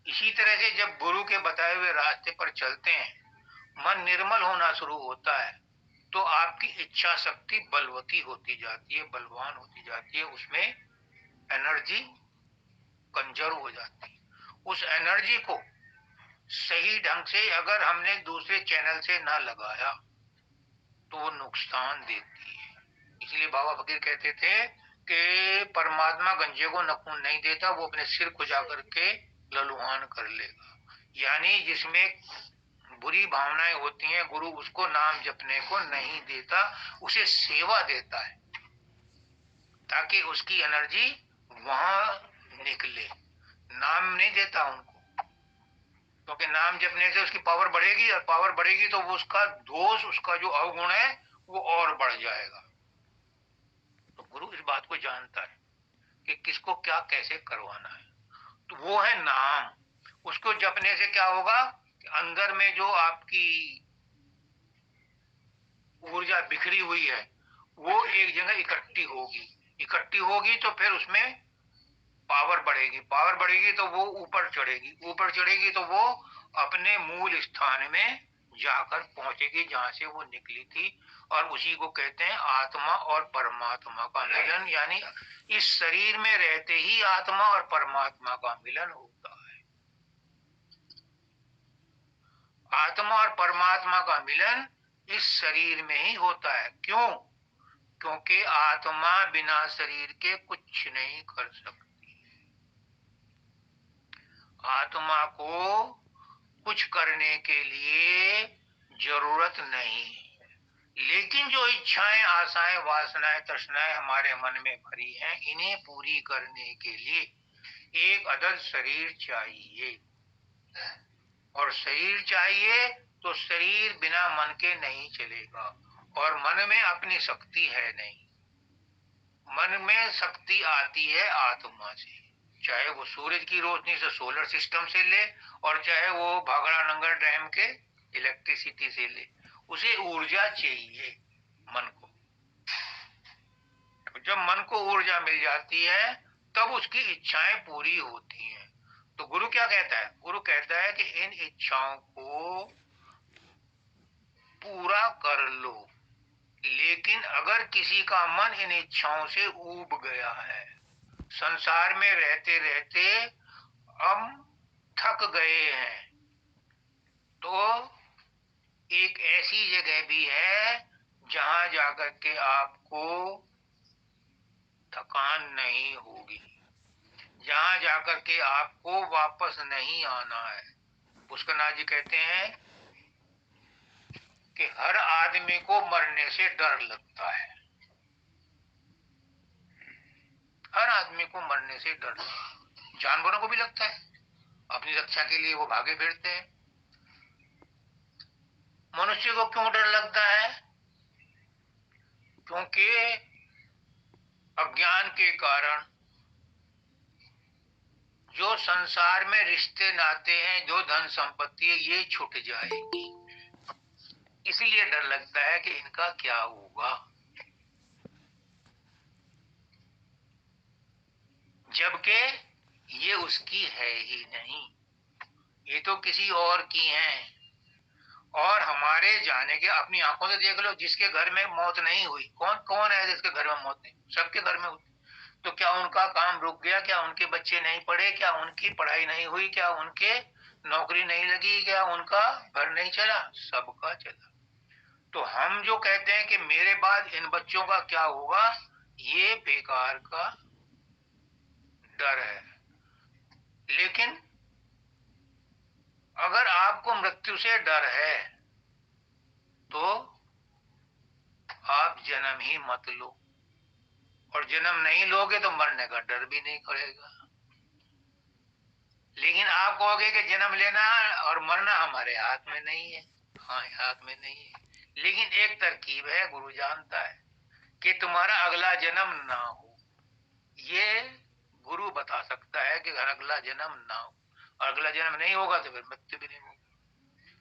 इसी तरह से जब गुरु के बताए हुए रास्ते पर चलते हैं, मन निर्मल होना शुरू होता है, तो आपकी इच्छा शक्ति बलवती होती जाती है, बलवान होती जाती है, उसमें एनर्जी कंजर्व हो जाती है। उस एनर्जी को सही ढंग से अगर हमने दूसरे चैनल से ना लगाया तो वो नुकसान देती है। इसलिए बाबा फकीर कहते थे कि परमात्मा गंजे को नखून नहीं देता, वो अपने सिर खुजा करके ललुहान कर लेगा। यानी जिसमें बुरी भावनाएं होती हैं, गुरु उसको नाम जपने को नहीं देता, उसे सेवा देता है ताकि उसकी एनर्जी वहां निकले। नाम नहीं देता उनको, क्योंकि नाम जपने से उसकी पावर बढ़ेगी और पावर बढ़ेगी तो वो उसका दोष, उसका जो अवगुण है वो और बढ़ जाएगा। तो गुरु इस बात को जानता है कि किसको क्या कैसे करवाना है। तो वो है नाम। उसको जपने से क्या होगा कि अंदर में जो आपकी ऊर्जा बिखरी हुई है वो एक जगह इकट्ठी होगी, इकट्ठी होगी तो फिर उसमें पावर बढ़ेगी, पावर बढ़ेगी तो वो ऊपर चढ़ेगी, ऊपर चढ़ेगी तो वो अपने मूल स्थान में जाकर पहुंचेगी जहां से वो निकली थी। और उसी को कहते हैं आत्मा और परमात्मा का मिलन। यानी इस शरीर में रहते ही आत्मा और परमात्मा का मिलन होता है। आत्मा और परमात्मा का मिलन इस शरीर में ही होता है। क्यों? क्योंकि आत्मा बिना शरीर के कुछ नहीं कर सकती। आत्मा को कुछ करने के लिए जरूरत नहीं। लेकिन जो इच्छाएं, आशाएं, वासनाएं, तृष्णाएं हमारे मन में भरी हैं, इन्हें पूरी करने के लिए एक अदद शरीर चाहिए। और शरीर चाहिए तो शरीर बिना मन के नहीं चलेगा, और मन में अपनी शक्ति है नहीं। मन में शक्ति आती है आत्मा से, चाहे वो सूरज की रोशनी से, सोलर सिस्टम से ले, और चाहे वो भागड़ा नंगर डैम के इलेक्ट्रिसिटी से ले, उसे ऊर्जा चाहिए मन को। जब मन को ऊर्जा मिल जाती है तब उसकी इच्छाएं पूरी होती हैं। तो गुरु क्या कहता है? गुरु कहता है कि इन इच्छाओं को पूरा कर लो। लेकिन अगर किसी का मन इन इच्छाओं से ऊब गया है, संसार में रहते रहते हम थक गए हैं, तो एक ऐसी जगह भी है जहां जाकर के आपको थकान नहीं होगी, जहां जाकर के आपको वापस नहीं आना है। पुष्करनाथ जी कहते हैं कि हर आदमी को मरने से डर लगता है, हर आदमी को मरने से डर लगता है। जानवरों को भी लगता है, अपनी रक्षा के लिए वो भागे फिरते हैं। मनुष्य को क्यों डर लगता है? क्योंकि अज्ञान के कारण जो संसार में रिश्ते नाते हैं, जो धन संपत्ति है, ये छूट जाएगी, इसलिए डर लगता है कि इनका क्या होगा। जबकि ये उसकी है ही नहीं, ये तो किसी और की हैं। और हमारे जाने के, अपनी आंखों से देख लो, जिसके घर में मौत नहीं हुई, कौन कौन है जिसके घर में मौत नहीं? सबके घर में हुई। तो क्या उनका काम रुक गया? क्या उनके बच्चे नहीं पढ़े? क्या उनकी पढ़ाई नहीं हुई? क्या उनके नौकरी नहीं लगी? क्या उनका घर नहीं चला? सबका चला। तो हम जो कहते हैं कि मेरे बाद इन बच्चों का क्या होगा, ये बेकार का डर है। लेकिन अगर आपको मृत्यु से डर है तो आप जन्म ही मत लो, और जन्म नहीं लोगे तो मरने का डर भी नहीं करेगा। लेकिन आप कहोगे कि जन्म लेना और मरना हमारे हाथ में नहीं है। हाँ, हाथ में नहीं है, लेकिन एक तरकीब है, गुरु जानता है कि तुम्हारा अगला जन्म ना हो। ये गुरु बता सकता है कि अगला जन्म ना हो, और अगला जन्म नहीं होगा तो फिर मृत्यु भी नहीं होगी।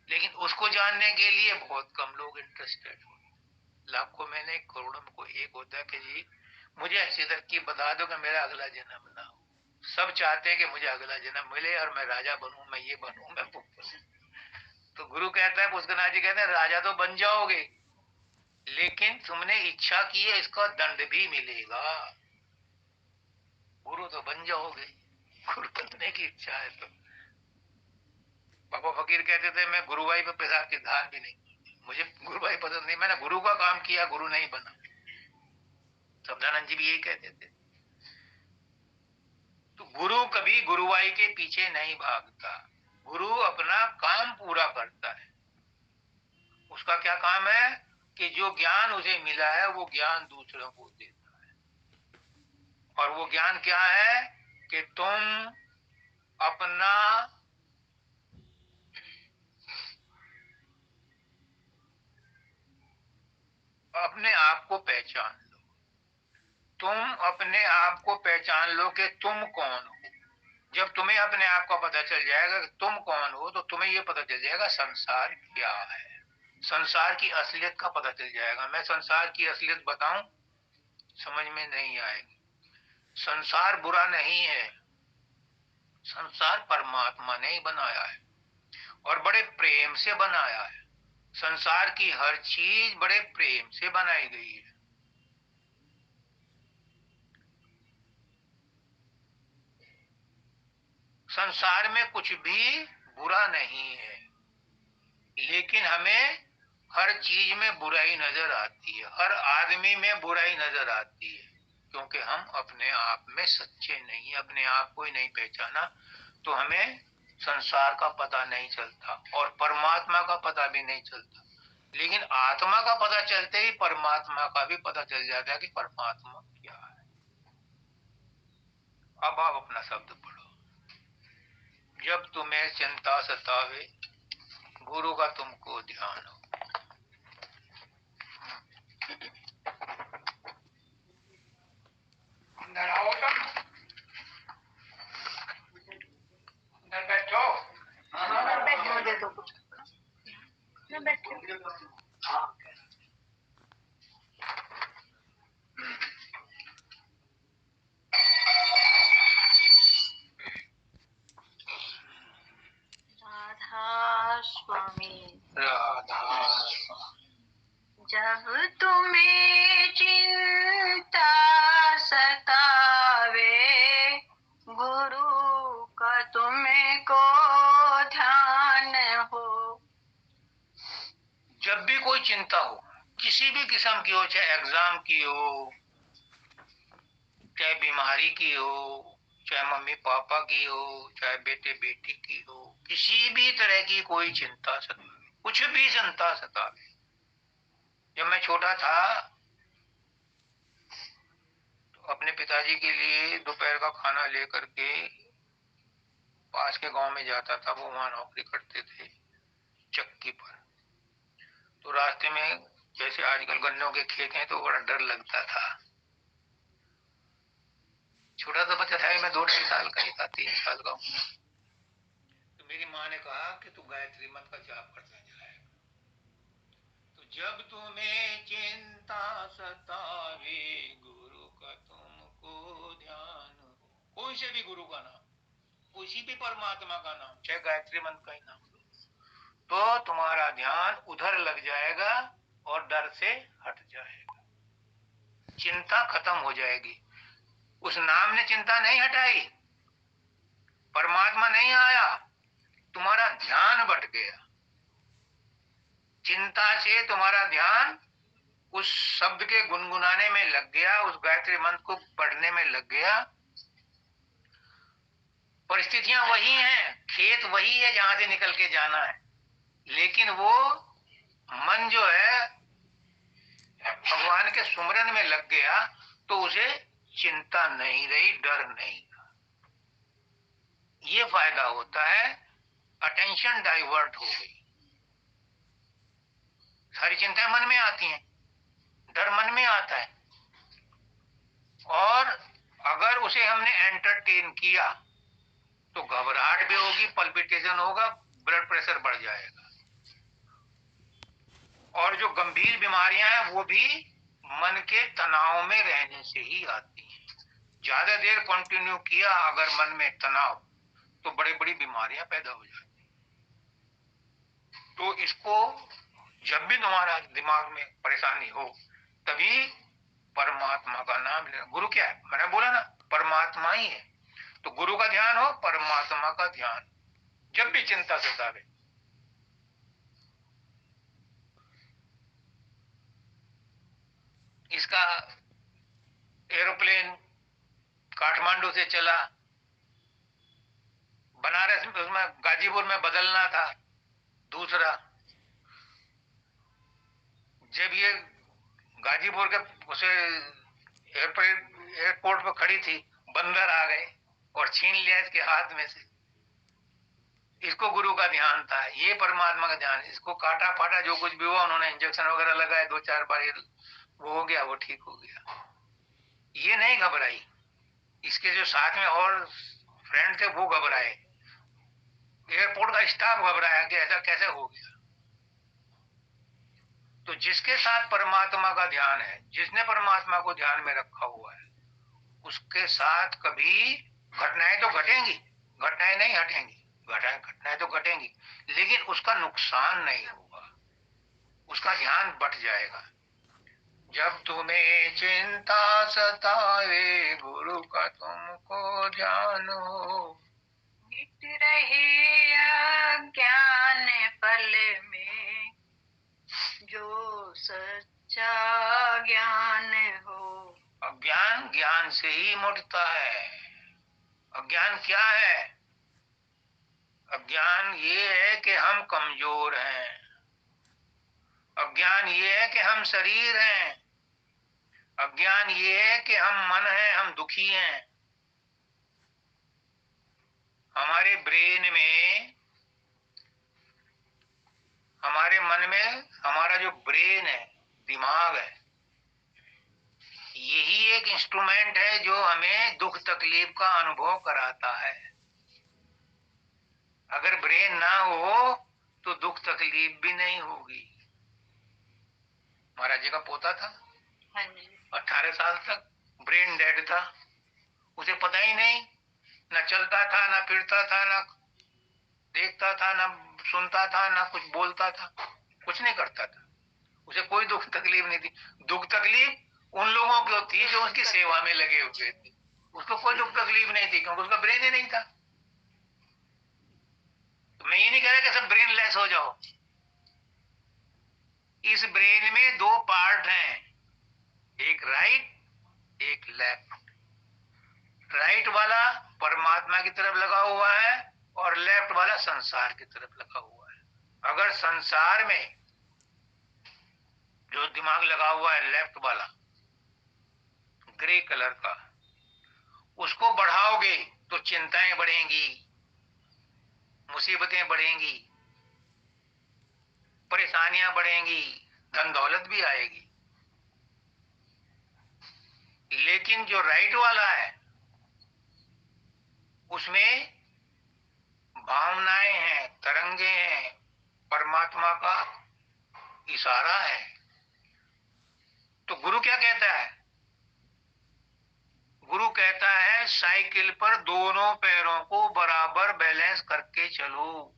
लेकिन उसको जानने के लिए बहुत कम लोग इंटरेस्टेड हो। लाखों में नहीं, करोड़ों में कोई एक होता है कि जी मुझे ऐसी तरकीब बता दो कि मेरा अगला जन्म ना हो। सब चाहते हैं कि मुझे अगला जन्म मिले और मैं राजा बनूं, मैं ये बनूं, मैं वो बनूं। तो गुरु कहता है, पुष्करनाथ जी कहते हैं, राजा तो बन जाओगे, लेकिन तुमने इच्छा की है, इसका दंड भी मिलेगा। गुरु तो बन जाओगे, गुरु बनने की इच्छा है तो। बाबा फकीर कहते थे, मैं गुरुभाई पे पेशाब की धार भी नहीं, मुझे गुरुभाई पसंद नहीं, मैंने गुरु का काम किया, गुरु नहीं बना। शब्दानंद जी भी यही कहते थे। तो गुरु कभी गुरुभाई के पीछे नहीं भागता, गुरु अपना काम पूरा करता है। उसका क्या काम है कि जो ज्ञान उसे मिला है वो ज्ञान दूसरों को देता है। और वो ज्ञान क्या है कि तुम अपना अपने आप को पहचान लो। तुम अपने आप को पहचान लो कि तुम कौन हो। जब तुम्हें अपने आप का पता चल जाएगा कि तुम कौन हो, तो तुम्हें ये पता चल जाएगा संसार क्या है, संसार की असलियत का पता चल जाएगा। मैं संसार की असलियत बताऊं, समझ में नहीं आएगी। संसार बुरा नहीं है, संसार परमात्मा ने ही बनाया है, और बड़े प्रेम से बनाया है। संसार की हर चीज बड़े प्रेम से बनाई गई है। संसार में कुछ भी बुरा नहीं है, लेकिन हमें हर चीज में बुराई नजर आती है, हर आदमी में बुराई नजर आती है, क्योंकि हम अपने आप में सच्चे नहीं, अपने आप को ही नहीं पहचाना। तो हमें संसार का पता नहीं चलता और परमात्मा का पता भी नहीं चलता। लेकिन आत्मा का पता चलते ही परमात्मा का भी पता चल जाता है कि परमात्मा क्या है। अब आप अपना शब्द पढ़ो। जब तुम्हें चिंता सतावे गुरु का तुमको ध्यान हो। अंदर आओ, सब अंदर बैठो। बैठो, दे दो कुछ ना, बैठो। राधा स्वामी, राधा जब तुम्हें चिंता सतावे गुरु का तुमको ध्यान हो। जब भी कोई चिंता हो, किसी भी किस्म की हो, चाहे एग्जाम की हो, चाहे बीमारी की हो, चाहे मम्मी पापा की हो, चाहे बेटे बेटी की हो, किसी भी तरह की कोई चिंता सतावे, कुछ भी चिंता सतावे। जब मैं छोटा था तो अपने पिताजी के लिए दोपहर का खाना लेकर के पास के गांव में जाता था। वो वहां नौकरी करते थे चक्की पर। तो रास्ते में जैसे आजकल गन्नों के खेत हैं तो बड़ा डर लगता था। छोटा सा बच्चा था, मैं 2-2.5 साल का ही था, 3 साल का। तो मेरी माँ ने कहा कि तू गायत्री मंत्र का जाप करता जाएगा। तो जब तुम्हें चिंता सतावे गुरु का तुमको ध्यान हो, कोई से भी गुरु का नाम, किसी भी परमात्मा का नाम, चाहे गायत्री मंत्र का ही नाम लो, तो तुम्हारा ध्यान उधर लग जाएगा और डर से हट जाएगा, चिंता खत्म हो जाएगी। उस नाम ने चिंता नहीं हटाई, परमात्मा नहीं आया, तुम्हारा ध्यान बट गया। चिंता से तुम्हारा ध्यान उस शब्द के गुनगुनाने में लग गया, उस गायत्री मंत्र को पढ़ने में लग गया। परिस्थितियां वही हैं, खेत वही है जहां से निकल के जाना है, लेकिन वो मन जो है भगवान के सुमरन में लग गया तो उसे चिंता नहीं रही, डर नहीं। ये फायदा होता है, अटेंशन डाइवर्ट हो गई। सारी चिंताएं मन में आती हैं, डर मन में आता है, और अगर उसे हमने एंटरटेन किया तो घबराहट भी होगी, पल्पिटेशन होगा, ब्लड प्रेशर बढ़ जाएगा। और जो गंभीर बीमारियां हैं वो भी मन के तनाव में रहने से ही आती हैं। ज्यादा देर कंटिन्यू किया अगर मन में तनाव, तो बड़ी बड़ी बीमारियां पैदा हो जाती। तो इसको जब भी तुम्हारा दिमाग में परेशानी हो तभी परमात्मा का नाम लेना। गुरु क्या है, मैंने बोला ना, परमात्मा ही है। तो गुरु का ध्यान हो, परमात्मा का ध्यान, जब भी चिंता सतावे। इसका एरोप्लेन काठमांडू से चला, बनारस में, उसमें गाजीपुर में बदलना था दूसरा। जब ये गाजीपुर के उसे एयरपोर्ट पर खड़ी थी, बंदर आ गए और छीन लिया इसके हाथ में से। इसको गुरु का ध्यान था, ये परमात्मा का ध्यान। इसको काटा फाटा जो कुछ भी हुआ, उन्होंने इंजेक्शन वगैरह लगाए 2-4 बार, वो हो गया, वो ठीक हो गया। ये नहीं घबराई, इसके जो साथ में और फ्रेंड थे वो घबराए, एयरपोर्ट का स्टाफ घबराया कि ऐसा कैसे हो गया। तो जिसके साथ परमात्मा का ध्यान है, जिसने परमात्मा को ध्यान में रखा हुआ है, उसके साथ कभी घटनाएं तो घटेंगी, घटनाएं नहीं हटेंगी, घटनाएं तो घटेंगी, लेकिन उसका नुकसान नहीं होगा, उसका ध्यान बट जाएगा। जब तुम्हें चिंता सतावे गुरु का तुमको ध्यान हो, मिट रहे अज्ञान पल में जो सच्चा ज्ञान हो। अज्ञान ज्ञान से ही मुटता है। अज्ञान क्या है? अज्ञान ये है कि हम कमजोर हैं, अज्ञान ये है कि हम शरीर हैं, अज्ञान ये है कि हम मन हैं, हम दुखी हैं। हमारे ब्रेन में, हमारे मन में, हमारा जो ब्रेन है, दिमाग है, यही एक इंस्ट्रूमेंट है जो हमें दुख तकलीफ का अनुभव कराता है। अगर ब्रेन ना हो तो दुख तकलीफ भी नहीं होगी। महाराज जी का पोता था, हाँ जी। 18 साल तक ब्रेन डेड था, उसे पता ही नहीं, न चलता था, न फिरता था, न देखता था, न सुनता था, न कुछ बोलता था, कुछ नहीं करता था। उसे कोई दुख तकलीफ नहीं थी। दुख तकलीफ उन लोगों को थी जो उसकी सेवा में लगे हुए थे। उसको कोई दुख तकलीफ नहीं थी क्योंकि उसका ब्रेन ही नहीं था। तो मैं ये नहीं कह रहा कि सब ब्रेन लेस हो जाओ। इस ब्रेन में दो पार्ट हैं, एक राइट, एक लेफ्ट। राइट वाला परमात्मा की तरफ लगा हुआ है और लेफ्ट वाला संसार की तरफ लगा हुआ है। अगर संसार में जो दिमाग लगा हुआ है लेफ्ट वाला, ग्रे कलर का, उसको बढ़ाओगे तो चिंताएं बढ़ेंगी, मुसीबतें बढ़ेंगी, परेशानियां बढ़ेंगी, धन दौलत भी आएगी। लेकिन जो राइट वाला है उसमें भावनाएं हैं, तरंगे हैं, परमात्मा का इशारा है। तो गुरु क्या कहता है? गुरु कहता है साइकिल पर दोनों पैरों को बराबर बैलेंस करके चलो।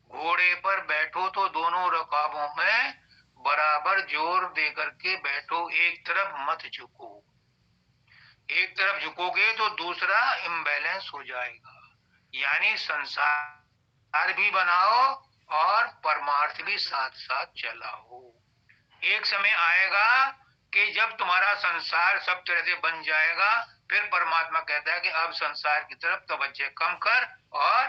घोड़े पर बैठो तो दोनों रकाबों में बराबर जोर दे करके बैठो, एक तरफ मत झुको। एक तरफ झुकोगे तो दूसरा इम्बैलेंस हो जाएगा। यानी संसार भी बनाओ और परमार्थ भी साथ साथ चलाओ। एक समय आएगा कि जब तुम्हारा संसार सब तरह से बन जाएगा, फिर परमात्मा कहता है कि अब संसार की तरफ तवज्जो कम कर और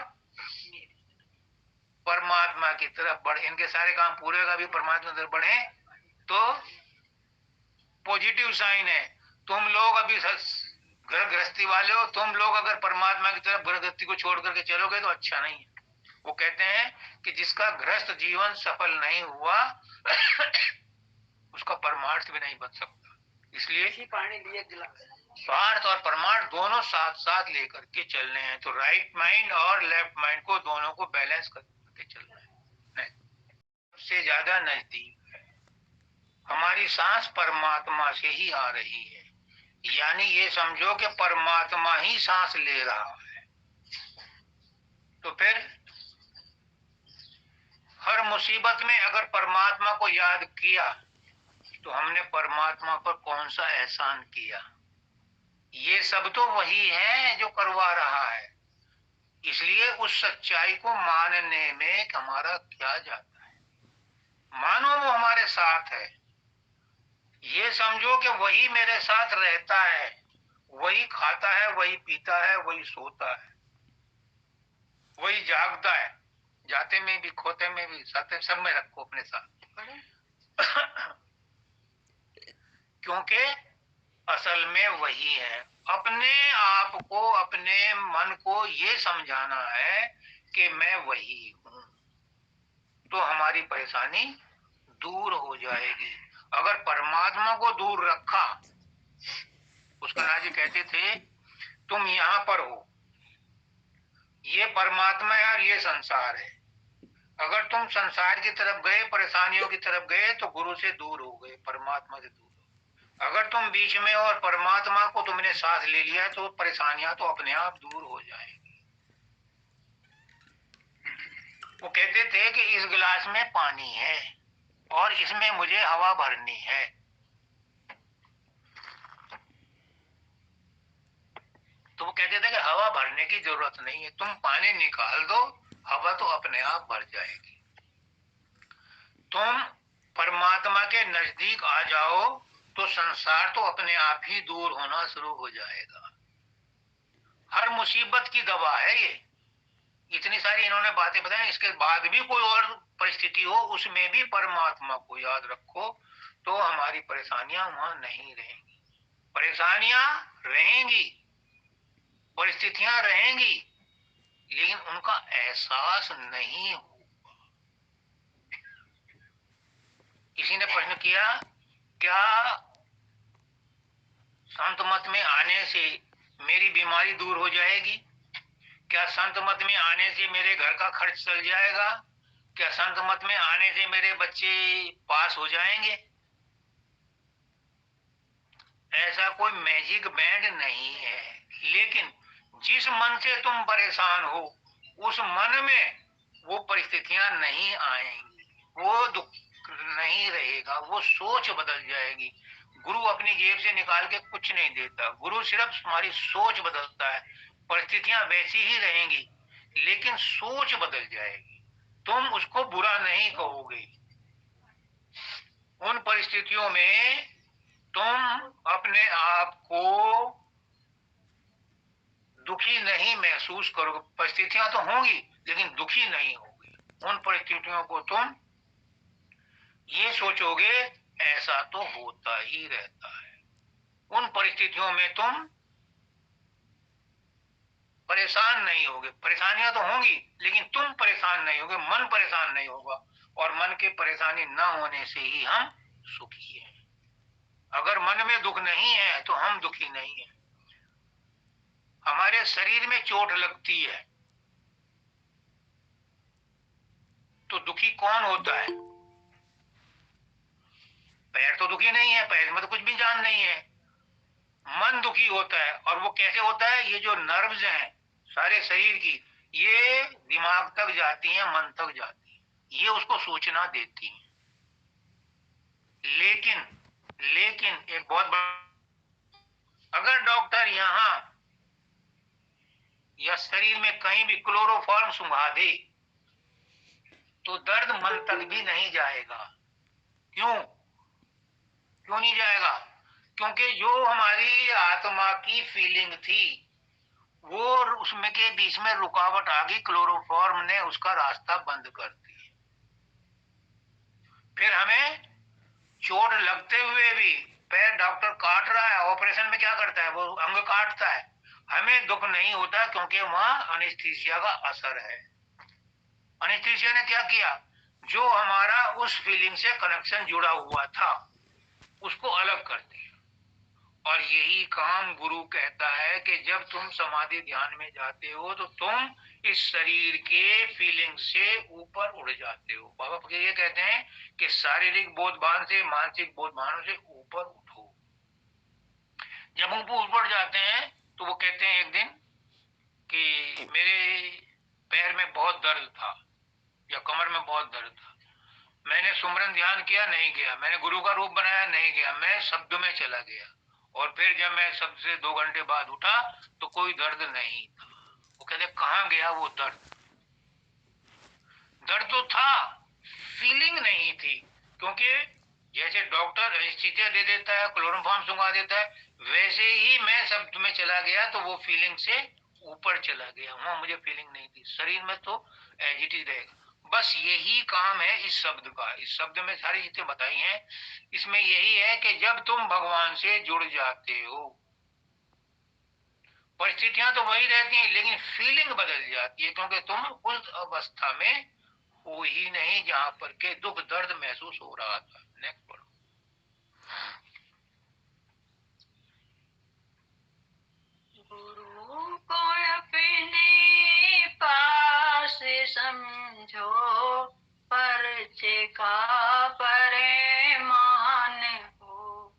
परमात्मा की तरफ बढ़। इनके सारे काम पूरे होगा, भी परमात्मा की तरफ बढ़े तो पॉजिटिव साइन है। तुम लोग अभी घर गृहस्थी वाले हो, तुम लोग अगर परमात्मा की तरफ घर गृहस्थी को छोड़ करके चलोगे तो अच्छा नहीं है। वो कहते हैं कि जिसका गृहस्थ जीवन सफल नहीं हुआ उसका परमार्थ भी नहीं बन सकता। इसलिए पानी लिए गिलास, स्वार्थ और परमार्थ दोनों साथ साथ लेकर के चलने हैं। तो राइट माइंड और लेफ्ट माइंड को दोनों को बैलेंस करके चलना है। सबसे ज्यादा नजदीक है, हमारी सांस परमात्मा से ही आ रही है। यानी ये समझो कि परमात्मा ही सांस ले रहा है। तो फिर हर मुसीबत में अगर परमात्मा को याद किया तो हमने परमात्मा पर कौन सा एहसान किया। ये सब तो वही है जो करवा रहा है। इसलिए उस सच्चाई को मानने में हमारा क्या जाता है। मानो वो हमारे साथ है, ये समझो कि वही मेरे साथ रहता है, वही खाता है, वही पीता है, वही सोता है, वही जागता है। जाते में भी, खोते में भी, साथ सब में रखो अपने साथ क्योंकि असल में वही है। अपने आप को, अपने मन को ये समझाना है कि मैं वही हूं, तो हमारी परेशानी दूर हो जाएगी। अगर परमात्मा को दूर रखा, उसका नाथ जी कहते थे तुम यहां पर हो, ये परमात्मा है और ये संसार है। अगर तुम संसार की तरफ गए, परेशानियों की तरफ गए तो गुरु से दूर हो गए, परमात्मा से दूर हो। अगर तुम बीच में हो और परमात्मा को तुमने साथ ले लिया तो परेशानियां तो अपने आप दूर हो जाएंगी। वो कहते थे कि इस गिलास में पानी है और इसमें मुझे हवा भरनी है। तो वो कहते थे कि हवा भरने की जरूरत नहीं है, तुम पानी निकाल दो, हवा तो अपने आप भर जाएगी। तुम परमात्मा के नजदीक आ जाओ तो संसार तो अपने आप ही दूर होना शुरू हो जाएगा। हर मुसीबत की दवा है ये। इतनी सारी इन्होंने बातें बताई, इसके बाद भी कोई और परिस्थिति हो उसमें भी परमात्मा को याद रखो, तो हमारी परेशानियां वहां नहीं रहेंगी। परेशानियां रहेंगी, परिस्थितियां रहेंगी, लेकिन उनका एहसास नहीं होगा। किसी ने प्रश्न किया, क्या संत मत में आने से मेरी बीमारी दूर हो जाएगी? क्या संत मत में आने से मेरे घर का खर्च चल जाएगा? क्या संत मत में आने से मेरे बच्चे पास हो जाएंगे? ऐसा कोई मैजिक बैंड नहीं है। लेकिन जिस मन से तुम परेशान हो, उस मन में वो परिस्थितियां नहीं आएंगी, वो दुख नहीं रहेगा, वो सोच बदल जाएगी। गुरु अपनी जेब से निकाल के कुछ नहीं देता, गुरु सिर्फ तुम्हारी सोच बदलता है। परिस्थितियां वैसी ही रहेंगी, लेकिन सोच बदल जाएगी। तुम उसको बुरा नहीं कहोगे। उन परिस्थितियों में तुम अपने आप को दुखी नहीं महसूस करोगे। परिस्थितियां तो होंगी, लेकिन दुखी नहीं होगी। उन परिस्थितियों को तुम ये सोचोगे, ऐसा तो होता ही रहता है। उन परिस्थितियों में तुम परेशान नहीं होगे। परेशानियां तो होंगी, लेकिन तुम परेशान नहीं होगे, मन परेशान नहीं होगा। और मन के परेशानी न होने से ही हम सुखी हैं। अगर मन में दुख नहीं है तो हम दुखी नहीं हैं। हमारे शरीर में चोट लगती है तो दुखी कौन होता है? पैर तो दुखी नहीं है, पैर में तो कुछ भी जान नहीं है। मन दुखी होता है। और वो कैसे होता है? ये जो नर्व्स हैं सारे शरीर की, ये दिमाग तक जाती हैं, मन तक जाती हैं, ये उसको सूचना देती हैं। लेकिन लेकिन एक बहुत बड़ा, अगर डॉक्टर यहाँ या शरीर में कहीं भी क्लोरोफॉर्म सुंघा दे तो दर्द मन तक भी नहीं जाएगा। क्यों? क्यों नहीं जाएगा? क्योंकि जो हमारी आत्मा की फीलिंग थी, वो उसमें के बीच में रुकावट आ गई, क्लोरोफॉर्म ने उसका रास्ता बंद कर दिया। फिर हमें चोट लगते हुए भी, पैर डॉक्टर काट रहा है, ऑपरेशन में क्या करता है? वो अंग काटता है, हमें दुख नहीं होता, क्योंकि वहां अनेस्थीसिया का असर है। अनेस्थीसिया ने क्या किया? जो हमारा उस फीलिंग से कनेक्शन जुड़ा हुआ था उसको अलग कर दिया। और यही काम गुरु कहता है कि जब तुम समाधि ध्यान में जाते हो तो तुम इस शरीर के फीलिंग से ऊपर उड़ जाते हो। बाबा फकीर ये कहते हैं कि शारीरिक बोधभान से, मानसिक बोधभानों से ऊपर उठो। जब हम ऊपर जाते हैं तो वो कहते हैं एक दिन कि मेरे पैर में बहुत दर्द था या कमर में बहुत दर्द था, मैंने सुमरन ध्यान किया, नहीं गया। मैंने गुरु का रूप बनाया, नहीं गया। मैं शब्द में चला गया। और फिर जब मैं शब्द से 2 घंटे बाद उठा तो कोई दर्द नहीं था। वो कहते कहाँ गया वो दर्द? दर्द तो था, फीलिंग नहीं थी। क्योंकि जैसे डॉक्टर एनेस्थीसिया दे देता है, क्लोरोफॉर्म सुंघा देता है, वैसे ही मैं शब्द में चला गया तो वो फीलिंग से ऊपर चला गया। वहां मुझे फीलिंग नहीं थी, शरीर में तो एज इट इज रहेगा। बस यही काम है इस शब्द का। इस शब्द में सारी चीजें बताई हैं। इसमें यही है कि जब तुम भगवान से जुड़ जाते हो, परिस्थितियां तो वही रहती हैं, लेकिन फीलिंग बदल जाती है, क्योंकि तुम उस अवस्था में हो ही नहीं जहां पर के दुख दर्द महसूस हो रहा था। नेक्स्ट पढ़ो। गुरु को अपने पास समझो, परिचय का परेमान हो।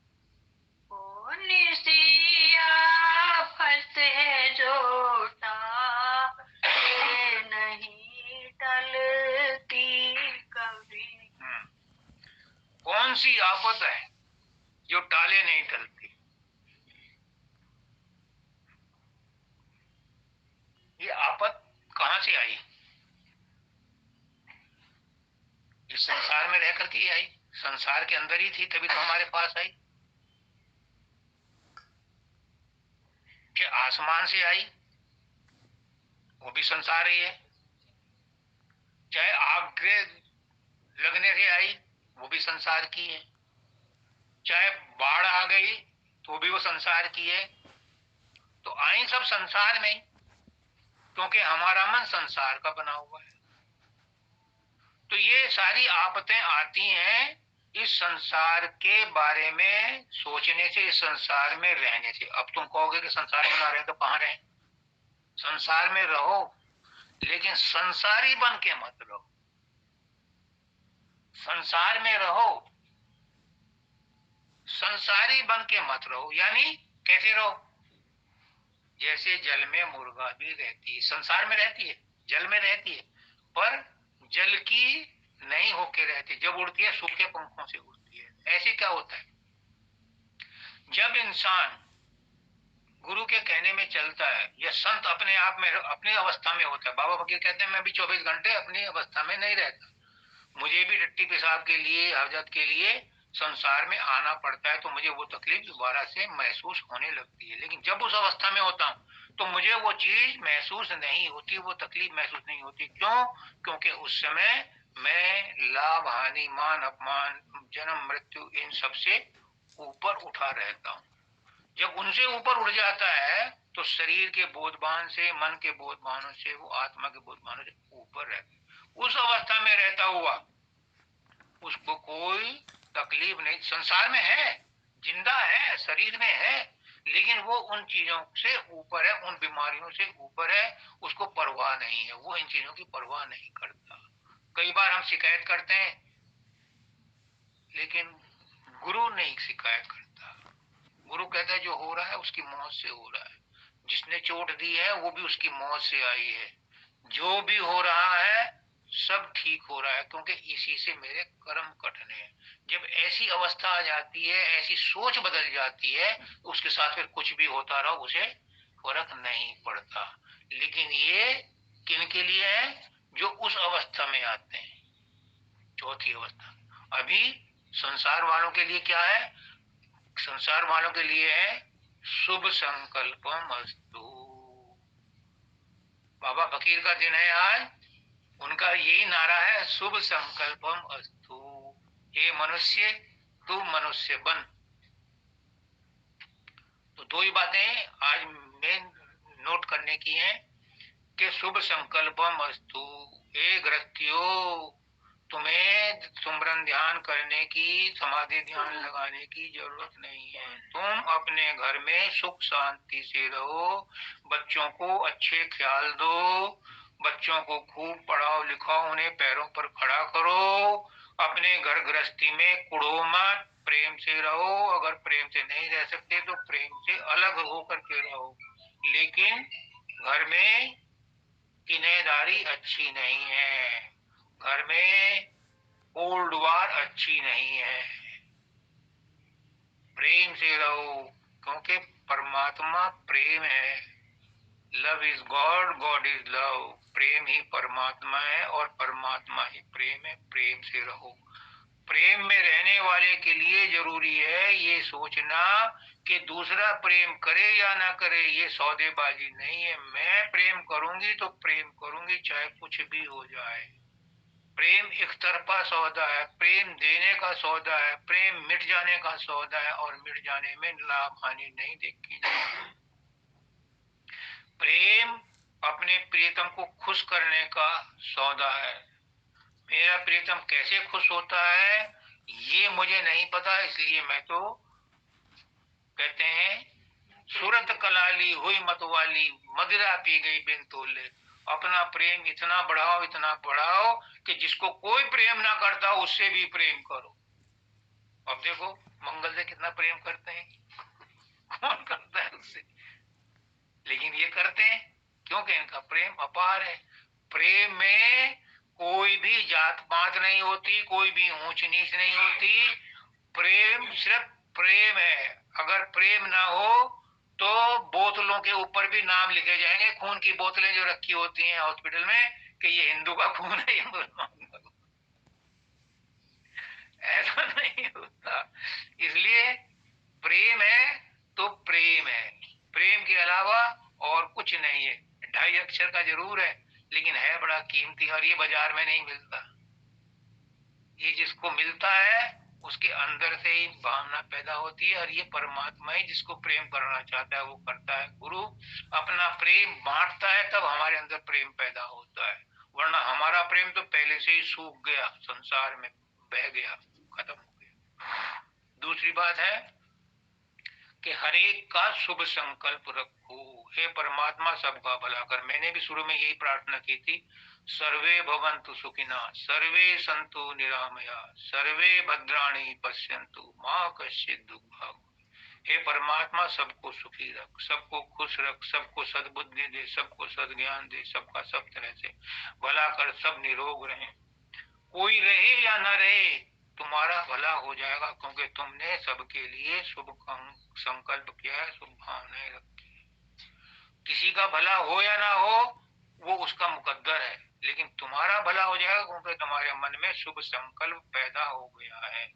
ओ निसिया फंसे जोटा, ये नहीं टलती कभी। कौन सी आफत है जो टाले नहीं टलती? ये आफत कहां से आई? इस संसार में रह करके आई, संसार के अंदर ही थी, तभी तो हमारे पास आई। कि आसमान से आई? वो भी संसार ही है। चाहे आग लगने से आई, वो भी संसार की है। चाहे बाढ़ आ गई तो भी वो संसार की है। तो आई सब संसार में, क्योंकि हमारा मन संसार का बना हुआ है। तो ये सारी आफतें आती हैं इस संसार के बारे में सोचने से, इस संसार में रहने से। अब तुम कहोगे कि संसार में ना रहे तो कहां रहे? संसार में रहो, लेकिन संसारी बन के मत रहो। संसार में रहो, संसारी बन के मत रहो। यानी कैसे रहो? जैसे जल में मुर्गा भी रहती है, संसार में रहती है, जल में रहती है, पर जल की नहीं होके रहती। जब उड़ती है सूखे पंखों से उड़ती है। ऐसे क्या होता है, जब इंसान गुरु के कहने में चलता है या संत अपने आप में अपनी अवस्था में होता है। बाबा फकीर कहते हैं मैं भी 24 घंटे अपनी अवस्था में नहीं रहता, मुझे भी टट्टी पेशाब के लिए, हरकत के लिए संसार में आना पड़ता है, तो मुझे वो तकलीफ दोबारा से महसूस होने लगती है। लेकिन जब उस अवस्था में होता हूँ तो मुझे वो चीज महसूस नहीं होती, वो तकलीफ महसूस नहीं होती। क्यों? क्योंकि उस समय मैं लाभ हानि, मान अपमान, जन्म मृत्यु, इन सबसे ऊपर उठा रहता हूँ। जब उनसे ऊपर उठ जाता है तो शरीर के बोधभान से, मन के बोधभानों से, वो आत्मा के बोधभानों से ऊपर रहता है। उस अवस्था में रहता हुआ उसको कोई तकलीफ नहीं। संसार में है, जिंदा है, शरीर में है, लेकिन वो उन चीजों से ऊपर है, उन बीमारियों से ऊपर है। उसको परवाह नहीं है, वो इन चीजों की परवाह नहीं करता। कई बार हम शिकायत करते हैं, लेकिन गुरु नहीं शिकायत करता। गुरु कहता है जो हो रहा है उसकी मौत से हो रहा है, जिसने चोट दी है वो भी उसकी मौत से आई है। जो भी हो रहा है सब ठीक हो रहा है, क्योंकि इसी से मेरे कर्म कटने हैं। जब ऐसी अवस्था आ जाती है, ऐसी सोच बदल जाती है, तो उसके साथ फिर कुछ भी होता रहो उसे फर्क नहीं पड़ता। लेकिन ये किन के लिए है? जो उस अवस्था में आते हैं, चौथी अवस्था। अभी संसार वालों के लिए क्या है? संसार वालों के लिए है शुभ संकल्पम अस्तु। बाबा फकीर का दिन है आज, उनका यही नारा है, शुभ संकल्पम अस्तु। हे मनुष्य, तू मनुष्य बन। तो दो ही बातें आज मेन नोट करने की हैं कि शुभ संकल्पम अस्तु। हे गृहस्थियों, तुम्हें सुमरन ध्यान करने की, समाधि ध्यान लगाने की जरूरत नहीं है। तुम अपने घर में सुख शांति से रहो, बच्चों को अच्छे ख्याल दो, बच्चों को खूब पढ़ाओ लिखाओ, उन्हें पैरों पर खड़ा करो। अपने घर गृहस्थी में कुड़ो मत, प्रेम से रहो। अगर प्रेम से नहीं रह सकते तो प्रेम से अलग होकर के रहो, लेकिन घर में किनेदारी अच्छी नहीं है, घर में ओल्ड वार अच्छी नहीं है। प्रेम से रहो, क्योंकि परमात्मा प्रेम है। Love is God, God is love. प्रेम ही परमात्मा है और परमात्मा ही प्रेम है। प्रेम से रहो। प्रेम में रहने वाले के लिए जरूरी है ये सोचना कि दूसरा प्रेम करे या ना करे, ये सौदेबाजी नहीं है। मैं प्रेम करूंगी तो प्रेम करूंगी चाहे कुछ भी हो जाए। प्रेम एक तरफा सौदा है, प्रेम देने का सौदा है, प्रेम मिट जाने का सौदा है, और मिट जाने में लाभ हानि नहीं देखी। प्रेम अपने प्रियतम को खुश करने का सौदा है। मेरा प्रियतम कैसे खुश होता है ये मुझे नहीं पता, इसलिए मैं तो कहते हैं सूरत कलाली हुई मतवाली, मदिरा पी गई बिन तोले। अपना प्रेम इतना बढ़ाओ, इतना बढ़ाओ कि जिसको कोई प्रेम ना करता उससे भी प्रेम करो। अब देखो मंगल से कितना प्रेम करते हैं, कौन करता है उससे? लेकिन ये करते हैं क्योंकि इनका प्रेम अपार है। प्रेम में कोई भी जात पात नहीं होती, कोई भी ऊंच नीच नहीं होती। प्रेम सिर्फ प्रेम है। अगर प्रेम ना हो तो बोतलों के ऊपर भी नाम लिखे जाएंगे, खून की बोतलें जो रखी होती हैं हॉस्पिटल में, कि ये हिंदू का खून है, ये मुसलमान का। ऐसा नहीं होता। इसलिए प्रेम है तो प्रेम है, प्रेम के अलावा और कुछ नहीं है। 2.5 अक्षर का जरूर है, लेकिन है बड़ा कीमती है और ये बाजार में नहीं मिलता। ये जिसको मिलता है उसके अंदर से ही भावना पैदा होती है और ये परमात्मा ही जिसको प्रेम करना चाहता है वो करता है। गुरु अपना प्रेम बांटता है तब हमारे अंदर प्रेम पैदा होता है, वरना हमारा प्रेम तो पहले से ही सूख गया, संसार में बह गया, खत्म हो गया। दूसरी बात है कि हर एक का शुभ संकल्प रखो। हे परमात्मा सबका भला कर। मैंने भी शुरू में यही प्रार्थना की थी, सर्वे भवन्तु सुखिना सर्वे सन्तु निरामया सर्वे भद्राणि पश्यन्तु मां कश्चित् दुःखभाग्। हे परमात्मा सबको सुखी रख, सबको खुश रख, सबको सद्बुद्धि दे, सबको सद्ज्ञान दे, सबका सब तरह से भला कर, सब निरोग रहे। कोई रहे या न रहे तुम्हारा भला हो जाएगा, क्योंकि तुमने सबके लिए शुभ संकल्प किया है, शुभ भावनाएं रखी है। किसी का भला हो या ना हो वो उसका मुकद्दर है, लेकिन तुम्हारा भला हो जाएगा क्योंकि तुम्हारे मन में शुभ संकल्प पैदा हो गया है।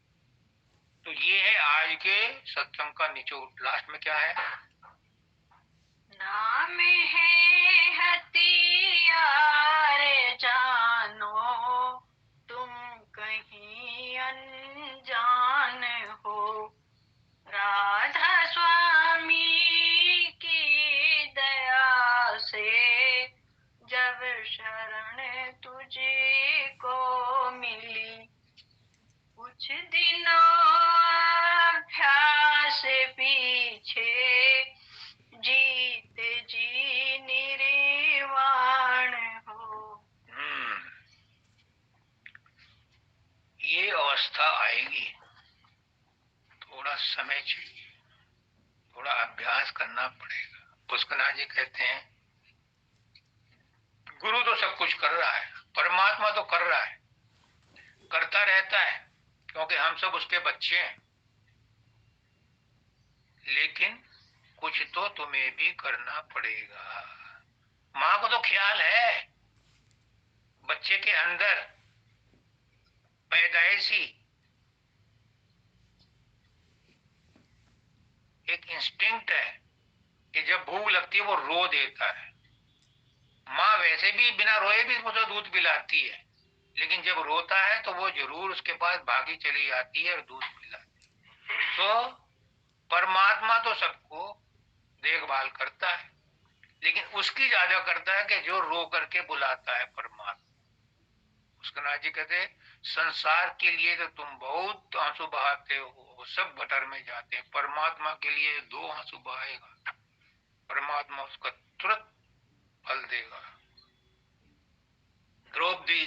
तो ये है आज के सत्संग का निचोड़। लास्ट में क्या है? नाम है हथियार जानो, तुम कहीं अनजान हो। राधा स्वामी की दया से जब शरण तुझे को मिली, कुछ दिनों अभ्यास पीछे जीत जी निर्वाण हो। ये अवस्था आएगी, थोड़ा समय चाहिए, थोड़ा अभ्यास करना पड़ेगा। पुष्कनाथ जी कहते हैं गुरु तो सब कुछ कर रहा है, परमात्मा तो कर रहा है, करता रहता है, क्योंकि हम सब उसके बच्चे हैं। लेकिन कुछ तो तुम्हें भी करना पड़ेगा। माँ को तो ख्याल है, बच्चे के अंदर पैदाइशी एक इंस्टिंक्ट है कि जब भूख लगती है वो रो देता है। माँ वैसे भी बिना रोए भी मुझे दूध पिलाती है, लेकिन जब रोता है तो वो जरूर उसके पास भागी चली आती है और दूध पिलाती है। तो परमात्मा तो सबको देखभाल करता है, लेकिन उसकी ज्यादा करता है कि जो रो करके बुलाता है परमात्मा। पुष्करनाथ जी कहते हैं संसार के लिए तो तुम बहुत आंसू बहाते हो, सब गटर में जाते हैं, परमात्मा के लिए 2 आंसू बहाएगा, परमात्मा उसका तुरंत फल देगा। द्रौपदी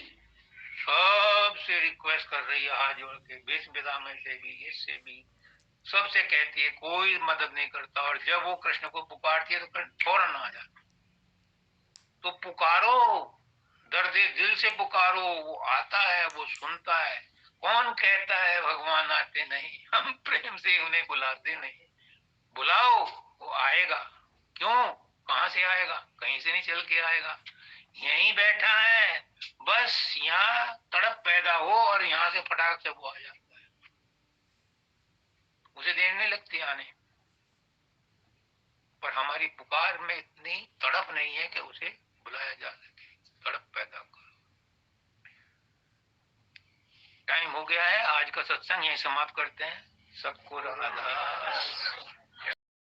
सबसे रिक्वेस्ट कर रही है हाथ जोड़ के, भीष्म पितामह से भी, इससे भी, सबसे कहती है, कोई मदद नहीं करता। और जब वो कृष्ण को पुकारती है तो कृष्ण फौरन आ जाता। तो पुकारो, दर्द दिल से पुकारो, वो आता है, वो सुनता है। कौन कहता है भगवान आते नहीं? हम प्रेम से उन्हें बुलाते नहीं। बुलाओ, वो आएगा। क्यों? कहां से आएगा? कहीं से नहीं चल के आएगा, यहीं बैठा है। बस यहाँ तड़प पैदा हो और यहाँ से फटाक से वो आ जाता है, उसे देर नहीं लगती आने। पर हमारी पुकार में इतनी तड़प नहीं है कि उसे बुलाया जा सके। तड़प पैदा करो। टाइम हो गया है, आज का सत्संग यहीं समाप्त करते हैं। सबको राधा